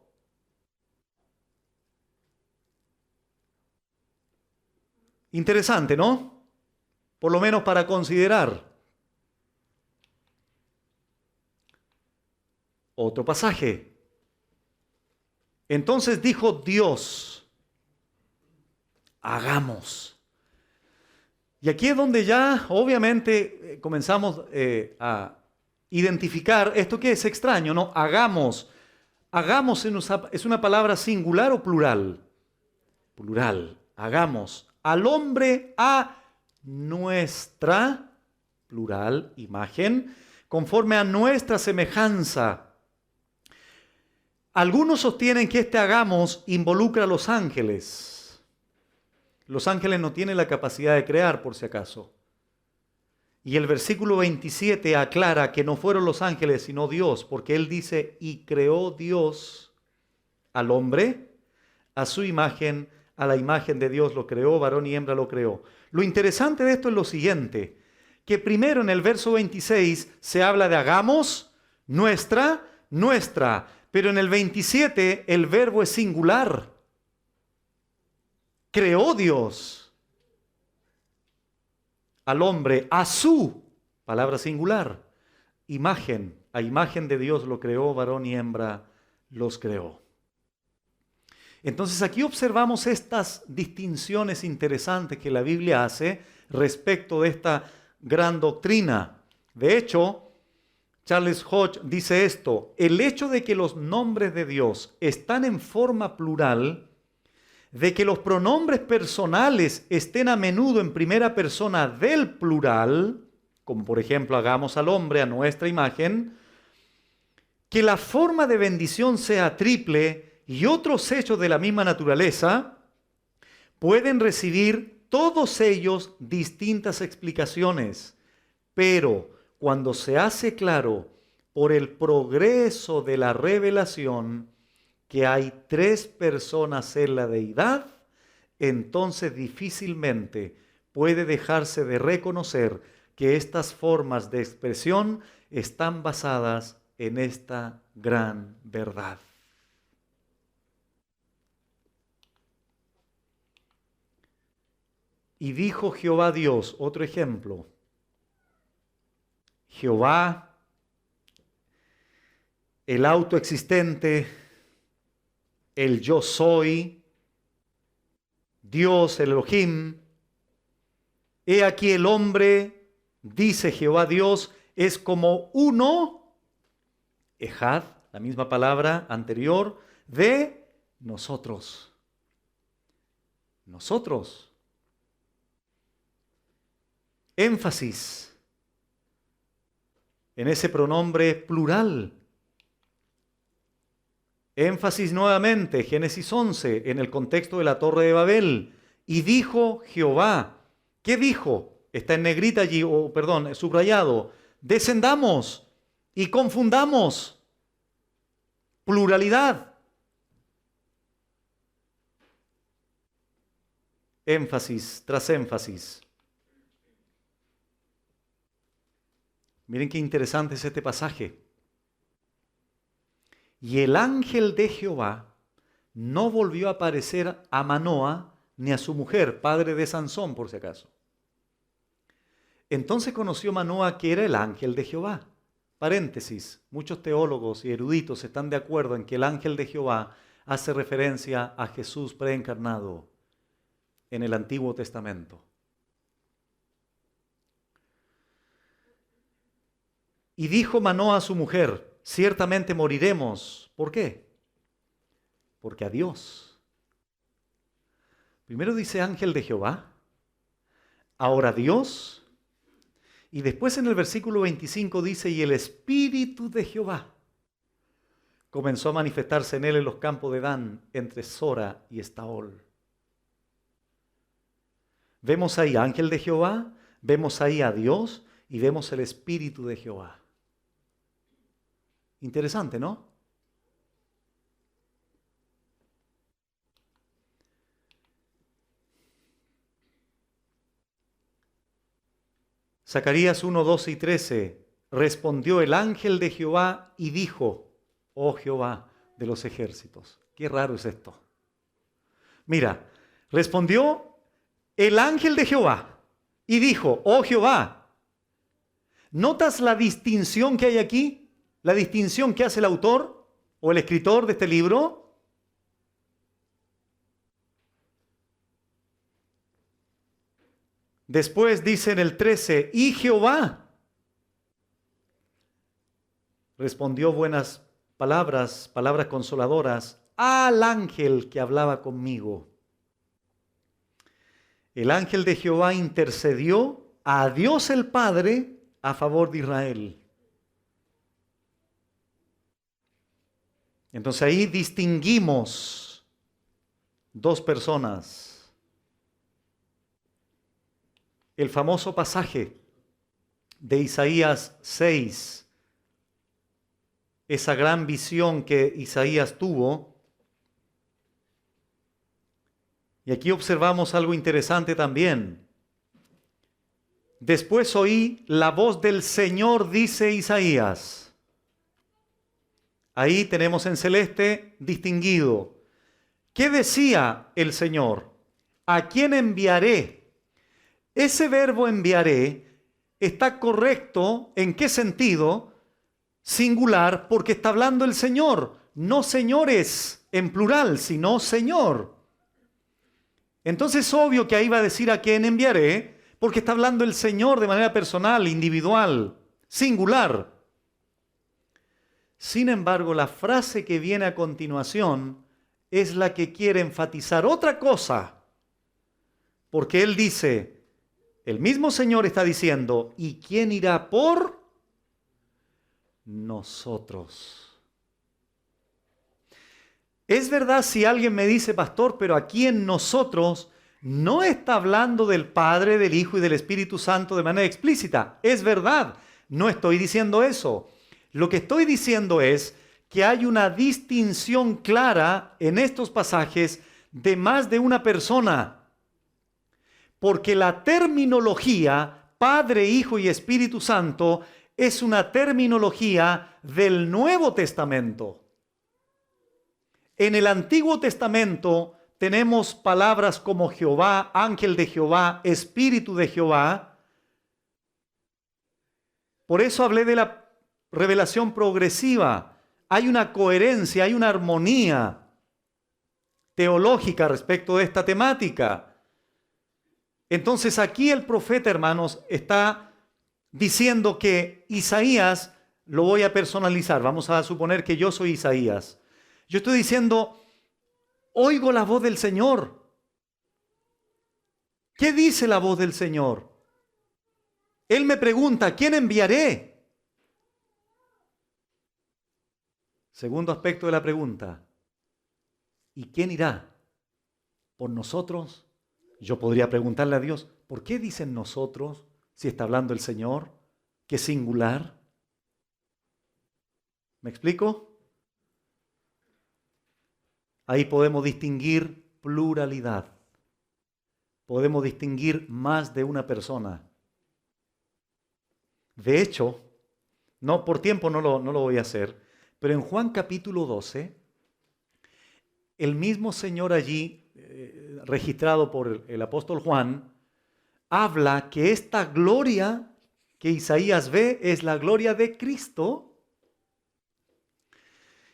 Interesante, ¿no? Por lo menos para considerar. Otro pasaje. Entonces dijo Dios, hagamos. Y aquí es donde ya obviamente comenzamos a identificar esto que es extraño, ¿no? Hagamos. Hagamos es una palabra singular o plural. Plural. Hagamos. Al hombre a nuestra, plural, imagen, conforme a nuestra semejanza. Algunos sostienen que este hagamos involucra a los ángeles. Los ángeles no tienen la capacidad de crear, por si acaso. Y el versículo 27 aclara que no fueron los ángeles, sino Dios, porque Él dice, y creó Dios al hombre, a su imagen, a la imagen de Dios lo creó, varón y hembra lo creó. Lo interesante de esto es lo siguiente, que primero en el verso 26 se habla de hagamos, nuestra, pero en el 27 el verbo es singular. Creó Dios al hombre a su, palabra singular, imagen. A imagen de Dios lo creó, varón y hembra los creó. Entonces aquí observamos estas distinciones interesantes que la Biblia hace respecto de esta gran doctrina. De hecho, Charles Hodge dice esto: el hecho de que los nombres de Dios están en forma plural, de que los pronombres personales estén a menudo en primera persona del plural, como por ejemplo hagamos al hombre a nuestra imagen, que la forma de bendición sea triple y otros hechos de la misma naturaleza, pueden recibir todos ellos distintas explicaciones, pero cuando se hace claro por el progreso de la revelación que hay tres personas en la deidad, entonces difícilmente puede dejarse de reconocer que estas formas de expresión están basadas en esta gran verdad. Y dijo Jehová Dios, otro ejemplo. Jehová, el autoexistente, el yo soy, Dios, el Elohim. He aquí el hombre, dice Jehová Dios, es como uno, ejad, la misma palabra anterior, de nosotros. Nosotros. Énfasis en ese pronombre plural. Énfasis nuevamente, Génesis 11, en el contexto de la Torre de Babel. Y dijo Jehová. ¿Qué dijo? Está en negrita allí, subrayado. Descendamos y confundamos. Pluralidad. Énfasis tras énfasis. Miren qué interesante es este pasaje. Y el ángel de Jehová no volvió a aparecer a Manoa ni a su mujer, padre de Sansón, por si acaso. Entonces conoció Manoa que era el ángel de Jehová. Paréntesis, muchos teólogos y eruditos están de acuerdo en que el ángel de Jehová hace referencia a Jesús preencarnado en el Antiguo Testamento. Y dijo Manoa a su mujer, ciertamente moriremos. ¿Por qué? Porque a Dios. Primero dice ángel de Jehová, ahora Dios, y después en el versículo 25 dice, y el Espíritu de Jehová comenzó a manifestarse en él en los campos de Dan, entre Sora y Estaol. Vemos ahí ángel de Jehová, vemos ahí a Dios y vemos el Espíritu de Jehová. Interesante, ¿no? Zacarías 1, 12 y 13. Respondió el ángel de Jehová y dijo, oh Jehová de los ejércitos. Qué raro es esto. Mira, respondió el ángel de Jehová y dijo, oh Jehová. ¿Notas la distinción que hay aquí? La distinción que hace el autor o el escritor de este libro. Después dice en el 13, y Jehová respondió buenas palabras, palabras consoladoras, al ángel que hablaba conmigo. El ángel de Jehová intercedió a Dios el Padre a favor de Israel. Entonces ahí distinguimos dos personas. El famoso pasaje de Isaías 6, esa gran visión que Isaías tuvo. Y aquí observamos algo interesante también. Después oí la voz del Señor, dice Isaías. Ahí tenemos en celeste distinguido. ¿Qué decía el Señor? ¿A quién enviaré? Ese verbo enviaré está correcto. ¿En qué sentido? Singular, porque está hablando el Señor. No señores en plural, sino Señor. Entonces es obvio que ahí va a decir a quién enviaré, porque está hablando el Señor de manera personal, individual, singular. Sin embargo, la frase que viene a continuación es la que quiere enfatizar otra cosa. Porque él dice, el mismo Señor está diciendo, ¿y quién irá por nosotros? Es verdad si alguien me dice, pastor, pero aquí en nosotros no está hablando del Padre, del Hijo y del Espíritu Santo de manera explícita. Es verdad, no estoy diciendo eso. Lo que estoy diciendo es que hay una distinción clara en estos pasajes de más de una persona, porque la terminología Padre, Hijo y Espíritu Santo es una terminología del Nuevo Testamento. En el Antiguo Testamento tenemos palabras como Jehová, ángel de Jehová, Espíritu de Jehová. Por eso hablé de la revelación progresiva. Hay una coherencia, hay una armonía teológica respecto de esta temática. Entonces aquí el profeta, hermanos, está diciendo que Isaías lo voy a personalizar. Vamos a suponer que yo soy Isaías. Yo estoy diciendo, oigo la voz del Señor. ¿Qué dice la voz del Señor? Él me pregunta, ¿quién enviaré? Segundo aspecto de la pregunta, ¿y quién irá por nosotros? Yo podría preguntarle a Dios, ¿por qué dicen nosotros si está hablando el Señor? ¿Qué singular? ¿Me explico? Ahí podemos distinguir pluralidad. Podemos distinguir más de una persona. De hecho, no, por tiempo no lo voy a hacer, pero en Juan capítulo 12, el mismo Señor allí, registrado por el apóstol Juan, habla que esta gloria que Isaías ve es la gloria de Cristo.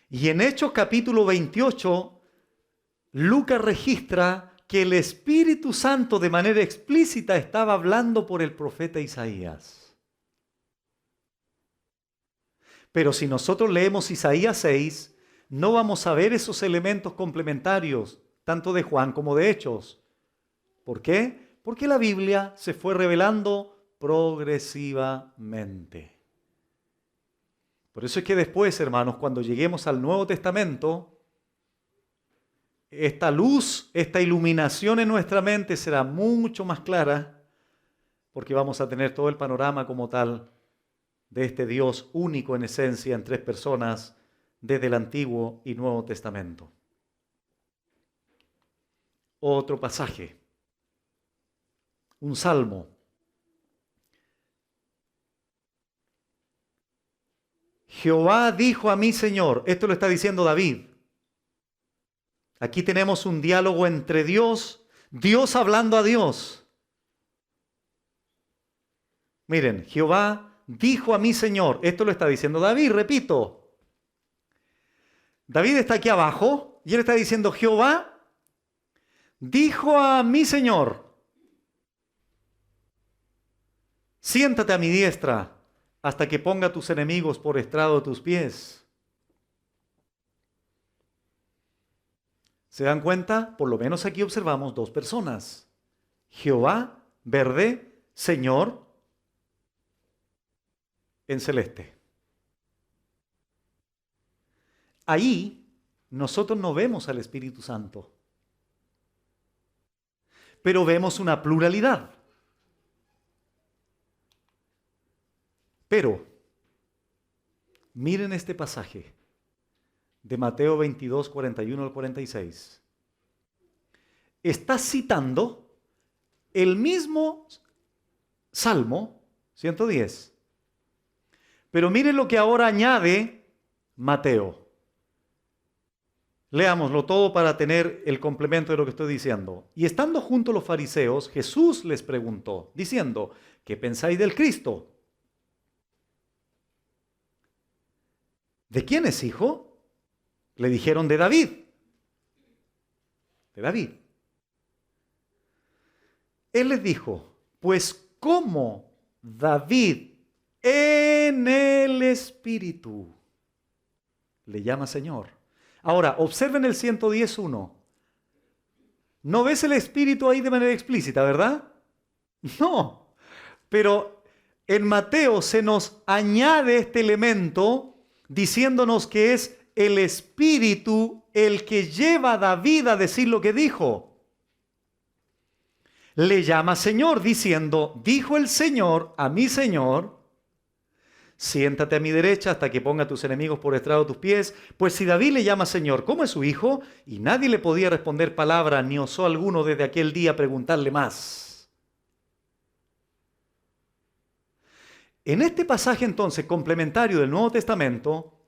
Y en Hechos capítulo 28, Lucas registra que el Espíritu Santo de manera explícita estaba hablando por el profeta Isaías. Pero si nosotros leemos Isaías 6, no vamos a ver esos elementos complementarios, tanto de Juan como de Hechos. ¿Por qué? Porque la Biblia se fue revelando progresivamente. Por eso es que después, hermanos, cuando lleguemos al Nuevo Testamento, esta luz, esta iluminación en nuestra mente será mucho más clara, porque vamos a tener todo el panorama como tal de este Dios único en esencia en tres personas desde el Antiguo y Nuevo Testamento. Otro pasaje, un salmo. Jehová dijo a mi Señor, esto lo está diciendo David. Aquí tenemos un diálogo entre Dios, Dios hablando a Dios. Miren, Jehová dijo a mi Señor, esto lo está diciendo David, repito. David está aquí abajo y él está diciendo, Jehová dijo a mi Señor, siéntate a mi diestra hasta que ponga a tus enemigos por estrado de tus pies. ¿Se dan cuenta? Por lo menos aquí observamos dos personas. Jehová, verde, Señor, en celeste. Ahí nosotros no vemos al Espíritu Santo, pero vemos una pluralidad. Pero, miren este pasaje de Mateo 22, 41 al 46. Está citando el mismo Salmo 110. Pero miren lo que ahora añade Mateo. Leámoslo todo para tener el complemento de lo que estoy diciendo. Y estando junto los fariseos, Jesús les preguntó, diciendo, ¿qué pensáis del Cristo? ¿De quién es hijo? Le dijeron de David. De David. Él les dijo, pues ¿cómo David en el Espíritu le llama Señor? Ahora, observen el 110.1. No ves el Espíritu ahí de manera explícita, ¿verdad? No. Pero en Mateo se nos añade este elemento diciéndonos que es el Espíritu el que lleva a David a decir lo que dijo. Le llama Señor diciendo, dijo el Señor a mi Señor, siéntate a mi derecha hasta que ponga a tus enemigos por estrado de tus pies. Pues si David le llama Señor, ¿cómo es su hijo? Y nadie le podía responder palabra, ni osó alguno desde aquel día preguntarle más. En este pasaje entonces complementario del Nuevo Testamento,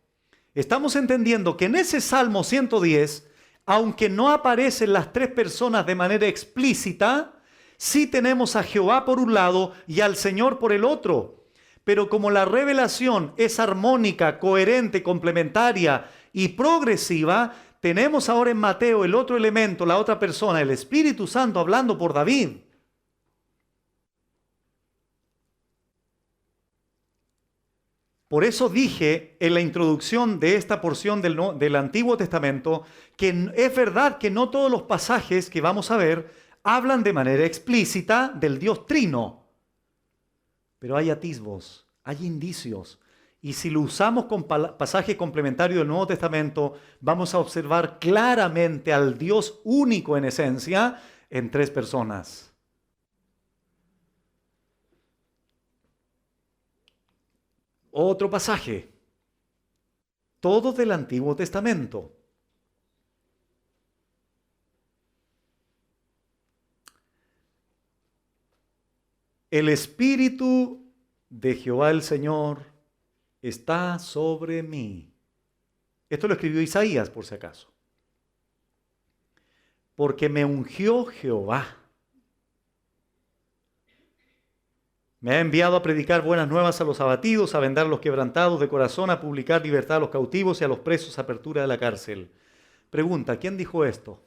estamos entendiendo que en ese Salmo 110, aunque no aparecen las tres personas de manera explícita, sí tenemos a Jehová por un lado y al Señor por el otro. Pero como la revelación es armónica, coherente, complementaria y progresiva, tenemos ahora en Mateo el otro elemento, la otra persona, el Espíritu Santo hablando por David. Por eso dije en la introducción de esta porción del Antiguo Testamento que es verdad que no todos los pasajes que vamos a ver hablan de manera explícita del Dios Trino. Pero hay atisbos, hay indicios. Y si lo usamos con pasajes complementarios del Nuevo Testamento, vamos a observar claramente al Dios único en esencia en tres personas. Otro pasaje, todo del Antiguo Testamento. El Espíritu de Jehová el Señor está sobre mí. Esto lo escribió Isaías, por si acaso. Porque me ungió Jehová. Me ha enviado a predicar buenas nuevas a los abatidos, a vendar a los quebrantados de corazón, a publicar libertad a los cautivos y a los presos apertura de la cárcel. Pregunta, ¿quién dijo esto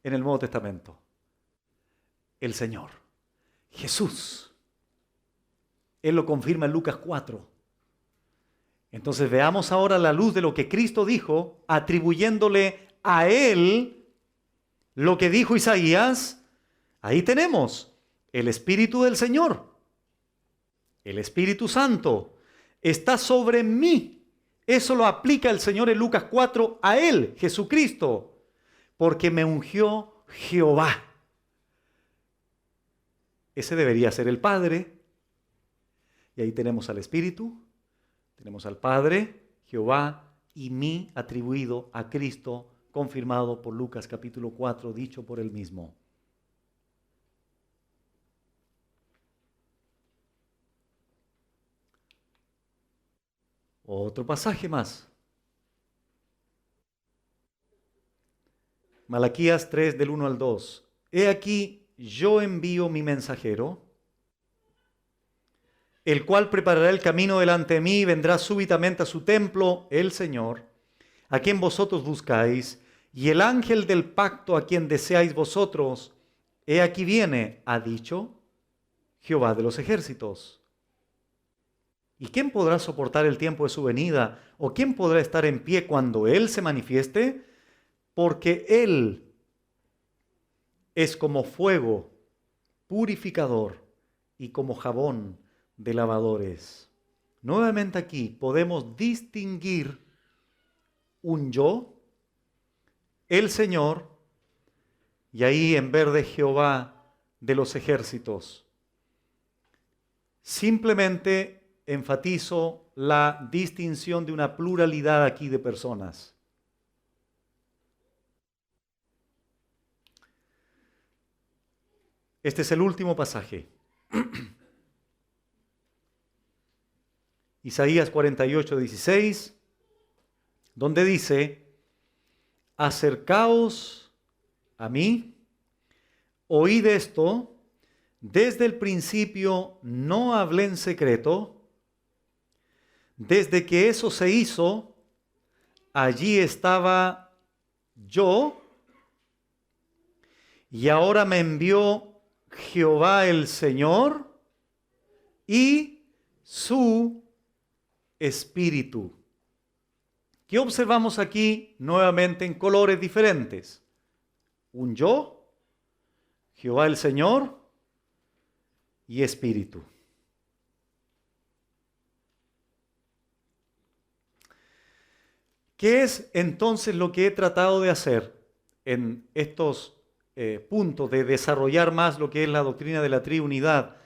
en el Nuevo Testamento? El Señor, Jesús. Él lo confirma en Lucas 4. Entonces veamos ahora la luz de lo que Cristo dijo, atribuyéndole a Él lo que dijo Isaías. Ahí tenemos el Espíritu del Señor, el Espíritu Santo, está sobre mí. Eso lo aplica el Señor en Lucas 4 a Él, Jesucristo, porque me ungió Jehová. Ese debería ser el Padre. Y ahí tenemos al Espíritu, tenemos al Padre, Jehová, y mí atribuido a Cristo, confirmado por Lucas capítulo 4, dicho por él mismo. Otro pasaje más. Malaquías 3 del 1 al 2. He aquí, yo envío mi mensajero, el cual preparará el camino delante de mí y vendrá súbitamente a su templo, el Señor, a quien vosotros buscáis, y el ángel del pacto a quien deseáis vosotros, he aquí viene, ha dicho Jehová de los ejércitos. ¿Y quién podrá soportar el tiempo de su venida? ¿O quién podrá estar en pie cuando Él se manifieste? Porque Él es como fuego purificador y como jabón de lavadores. Nuevamente aquí podemos distinguir un yo, el Señor, y ahí en verde Jehová de los ejércitos. Simplemente enfatizo la distinción de una pluralidad aquí de personas. Este es el último pasaje. Isaías 48, 16, donde dice, acercaos a mí, oíd esto, desde el principio no hablé en secreto, desde que eso se hizo, allí estaba yo, y ahora me envió Jehová el Señor y su Espíritu. ¿Qué observamos aquí nuevamente en colores diferentes? Un yo, Jehová el Señor y Espíritu. ¿Qué es entonces lo que he tratado de hacer en estos puntos de desarrollar más lo que es la doctrina de la triunidad,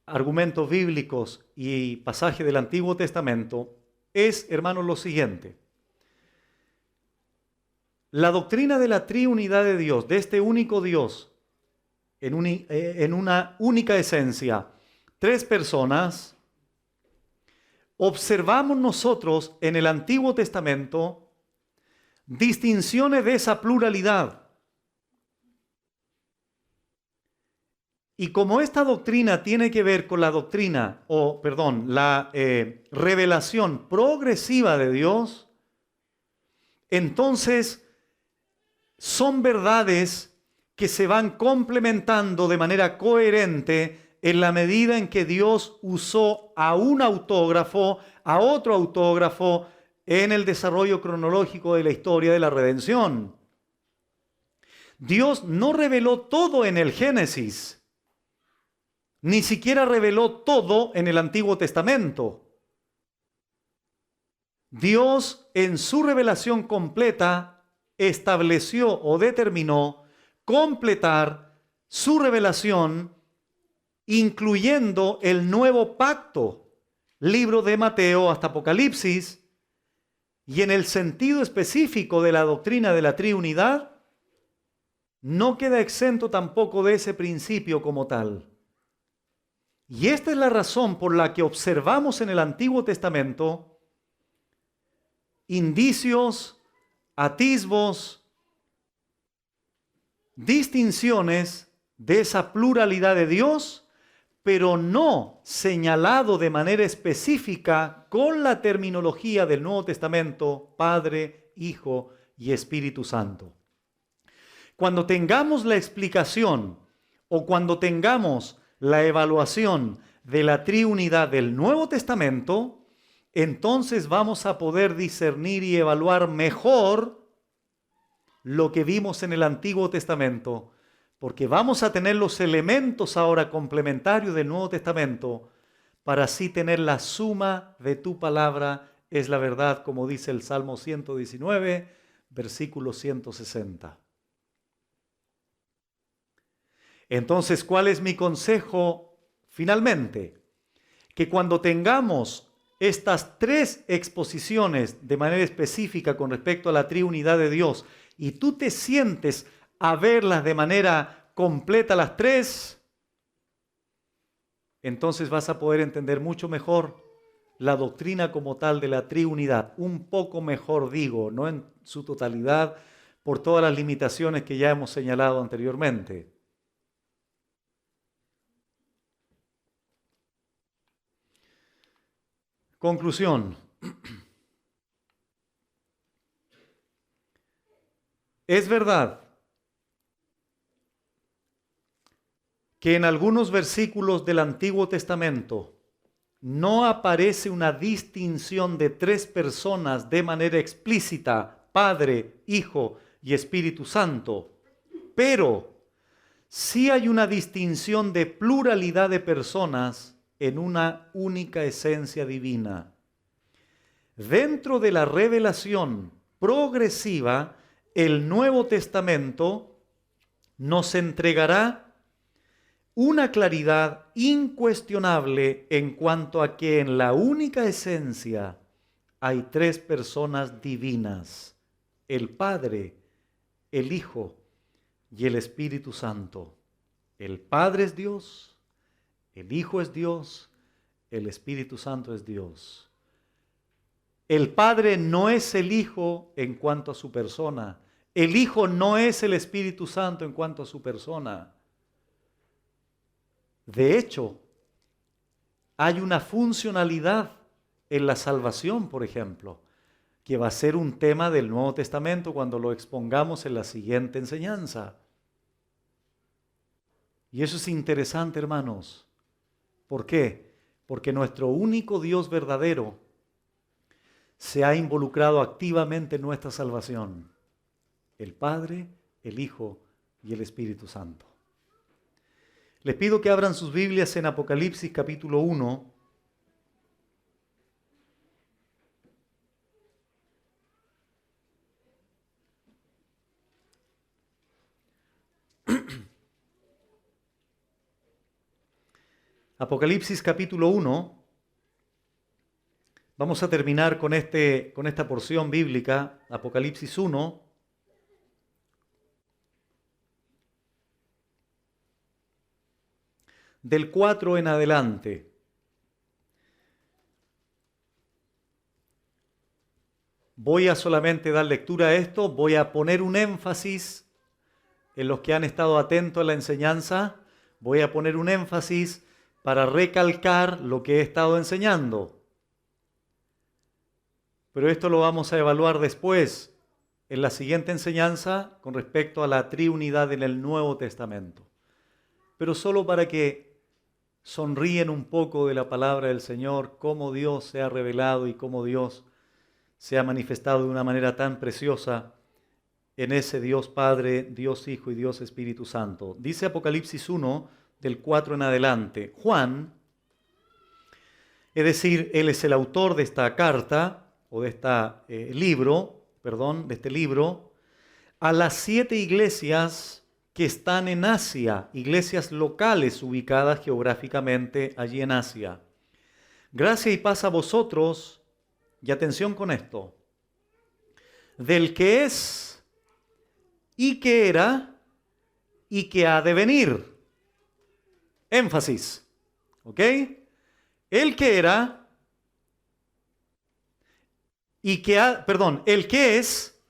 argumentos bíblicos y pasajes del Antiguo Testamento? Es, hermanos, lo siguiente. La doctrina de la triunidad de Dios, de este único Dios, en una única esencia, tres personas, observamos nosotros en el Antiguo Testamento distinciones de esa pluralidad. Y como esta doctrina tiene que ver con la revelación progresiva de Dios, entonces son verdades que se van complementando de manera coherente en la medida en que Dios usó a un autógrafo, a otro autógrafo, en el desarrollo cronológico de la historia de la redención. Dios no reveló todo en el Génesis. Ni siquiera reveló todo en el Antiguo Testamento. Dios, en su revelación completa, estableció o determinó completar su revelación, incluyendo el nuevo pacto, libro de Mateo hasta Apocalipsis, y en el sentido específico de la doctrina de la Trinidad, no queda exento tampoco de ese principio como tal. Y esta es la razón por la que observamos en el Antiguo Testamento indicios, atisbos, distinciones de esa pluralidad de Dios, pero no señalado de manera específica con la terminología del Nuevo Testamento, Padre, Hijo y Espíritu Santo. Cuando tengamos la explicación o cuando tengamos la evaluación de la triunidad del Nuevo Testamento, entonces vamos a poder discernir y evaluar mejor lo que vimos en el Antiguo Testamento, porque vamos a tener los elementos ahora complementarios del Nuevo Testamento para así tener la suma de tu palabra es la verdad, como dice el Salmo 119, versículo 160. Entonces, ¿cuál es mi consejo finalmente? Que cuando tengamos estas tres exposiciones de manera específica con respecto a la triunidad de Dios y tú te sientes a verlas de manera completa las tres, entonces vas a poder entender mucho mejor la doctrina como tal de la triunidad. Un poco mejor digo, no en su totalidad, por todas las limitaciones que ya hemos señalado anteriormente. Conclusión. Es verdad que en algunos versículos del Antiguo Testamento no aparece una distinción de tres personas de manera explícita, Padre, Hijo y Espíritu Santo, pero sí hay una distinción de pluralidad de personas en una única esencia divina. Dentro de la revelación progresiva, el Nuevo Testamento nos entregará una claridad incuestionable en cuanto a que en la única esencia hay tres personas divinas: el Padre, el Hijo y el Espíritu Santo. El Padre es Dios, el Hijo es Dios, el Espíritu Santo es Dios. El Padre no es el Hijo en cuanto a su persona. El Hijo no es el Espíritu Santo en cuanto a su persona. De hecho, hay una funcionalidad en la salvación, por ejemplo, que va a ser un tema del Nuevo Testamento cuando lo expongamos en la siguiente enseñanza. Y eso es interesante, hermanos. ¿Por qué? Porque nuestro único Dios verdadero se ha involucrado activamente en nuestra salvación. El Padre, el Hijo y el Espíritu Santo. Les pido que abran sus Biblias en Apocalipsis capítulo 1. Apocalipsis capítulo 1. Vamos a terminar con esta porción bíblica, Apocalipsis 1. del 4 en adelante. Voy a solamente dar lectura a esto, voy a poner un énfasis en los que han estado atentos a la enseñanza, voy a poner un énfasis para recalcar lo que he estado enseñando. Pero esto lo vamos a evaluar después, en la siguiente enseñanza, con respecto a la triunidad en el Nuevo Testamento. Pero solo para que sonríen un poco de la palabra del Señor, cómo Dios se ha revelado y cómo Dios se ha manifestado de una manera tan preciosa en ese Dios Padre, Dios Hijo y Dios Espíritu Santo. Dice Apocalipsis 1, del 4 en adelante. Juan, es decir, él es el autor de esta carta, o de este libro, a las 7 iglesias que están en Asia, iglesias locales ubicadas geográficamente allí en Asia. Gracia y paz a vosotros, y atención con esto, del que es, y que era, y que ha de venir. Énfasis, ¿ok? El que era, el que es,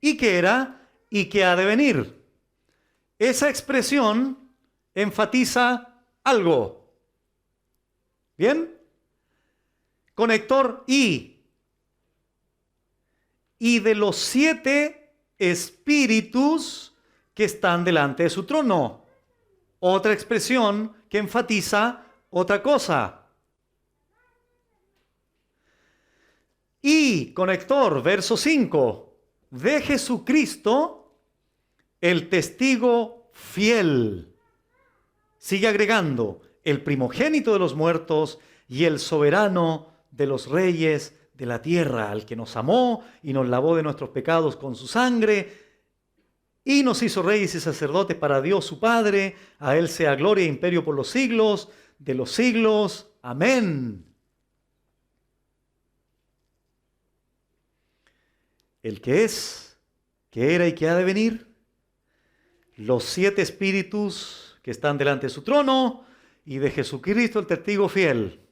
y que era, y que ha de venir. Esa expresión enfatiza algo. ¿Bien? Conector y de los 7 espíritus que están delante de su trono. Otra expresión que enfatiza otra cosa. Y, conector, verso 5, de Jesucristo, el testigo fiel. Sigue agregando, el primogénito de los muertos y el soberano de los reyes de la tierra, al que nos amó y nos lavó de nuestros pecados con su sangre y nos hizo reyes y sacerdotes para Dios su Padre. A Él sea gloria e imperio por los siglos de los siglos. Amén. El que es, que era y que ha de venir, los 7 espíritus que están delante de su trono y de Jesucristo el testigo fiel.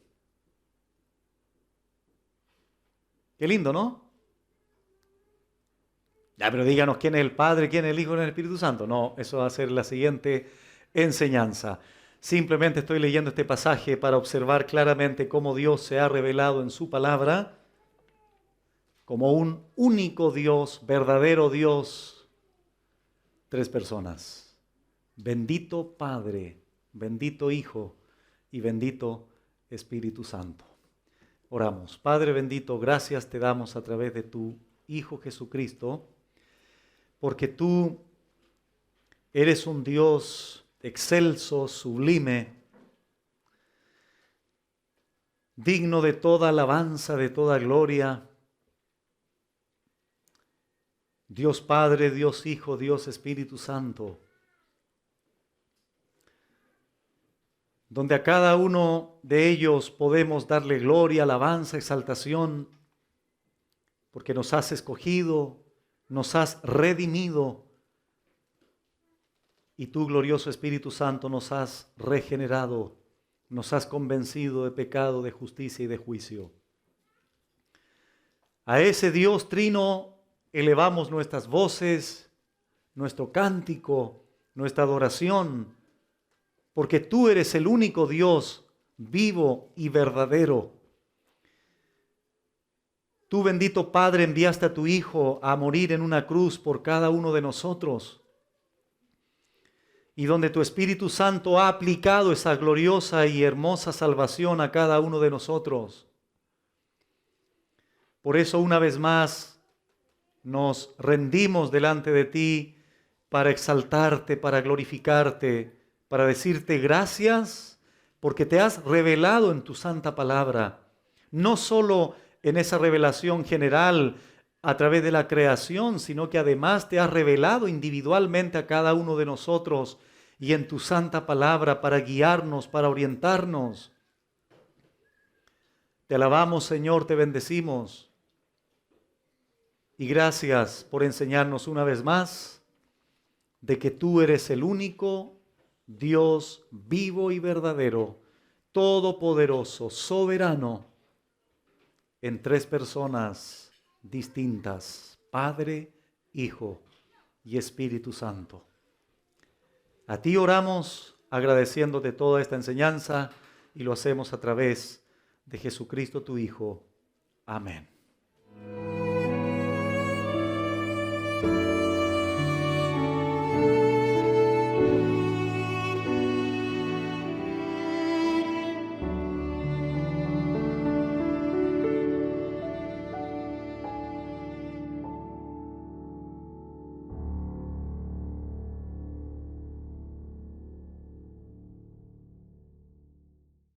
Qué lindo, ¿no? Ya, pero díganos quién es el Padre, quién es el Hijo, quién es el Espíritu Santo. No, eso va a ser la siguiente enseñanza. Simplemente estoy leyendo este pasaje para observar claramente cómo Dios se ha revelado en su palabra como un único Dios, verdadero Dios, 3 personas. Bendito Padre, bendito Hijo y bendito Espíritu Santo. Oramos. Padre bendito, gracias te damos a través de tu Hijo Jesucristo, porque tú eres un Dios excelso, sublime, digno de toda alabanza, de toda gloria. Dios Padre, Dios Hijo, Dios Espíritu Santo, donde a cada uno de ellos podemos darle gloria, alabanza, exaltación, porque nos has escogido, nos has redimido, y tú, glorioso Espíritu Santo, nos has regenerado, nos has convencido de pecado, de justicia y de juicio. A ese Dios trino elevamos nuestras voces, nuestro cántico, nuestra adoración, porque tú eres el único Dios vivo y verdadero. Tú, bendito Padre, enviaste a tu Hijo a morir en una cruz por cada uno de nosotros, y donde tu Espíritu Santo ha aplicado esa gloriosa y hermosa salvación a cada uno de nosotros. Por eso, una vez más, nos rendimos delante de ti para exaltarte, para glorificarte, para decirte gracias, porque te has revelado en tu santa palabra, no solo en esa revelación general a través de la creación, sino que además te has revelado individualmente a cada uno de nosotros y en tu santa palabra para guiarnos, para orientarnos. Te alabamos, Señor, te bendecimos. Y gracias por enseñarnos una vez más de que tú eres el único Dios vivo y verdadero, todopoderoso, soberano, en tres personas distintas, Padre, Hijo y Espíritu Santo. A ti oramos agradeciéndote toda esta enseñanza y lo hacemos a través de Jesucristo tu Hijo. Amén.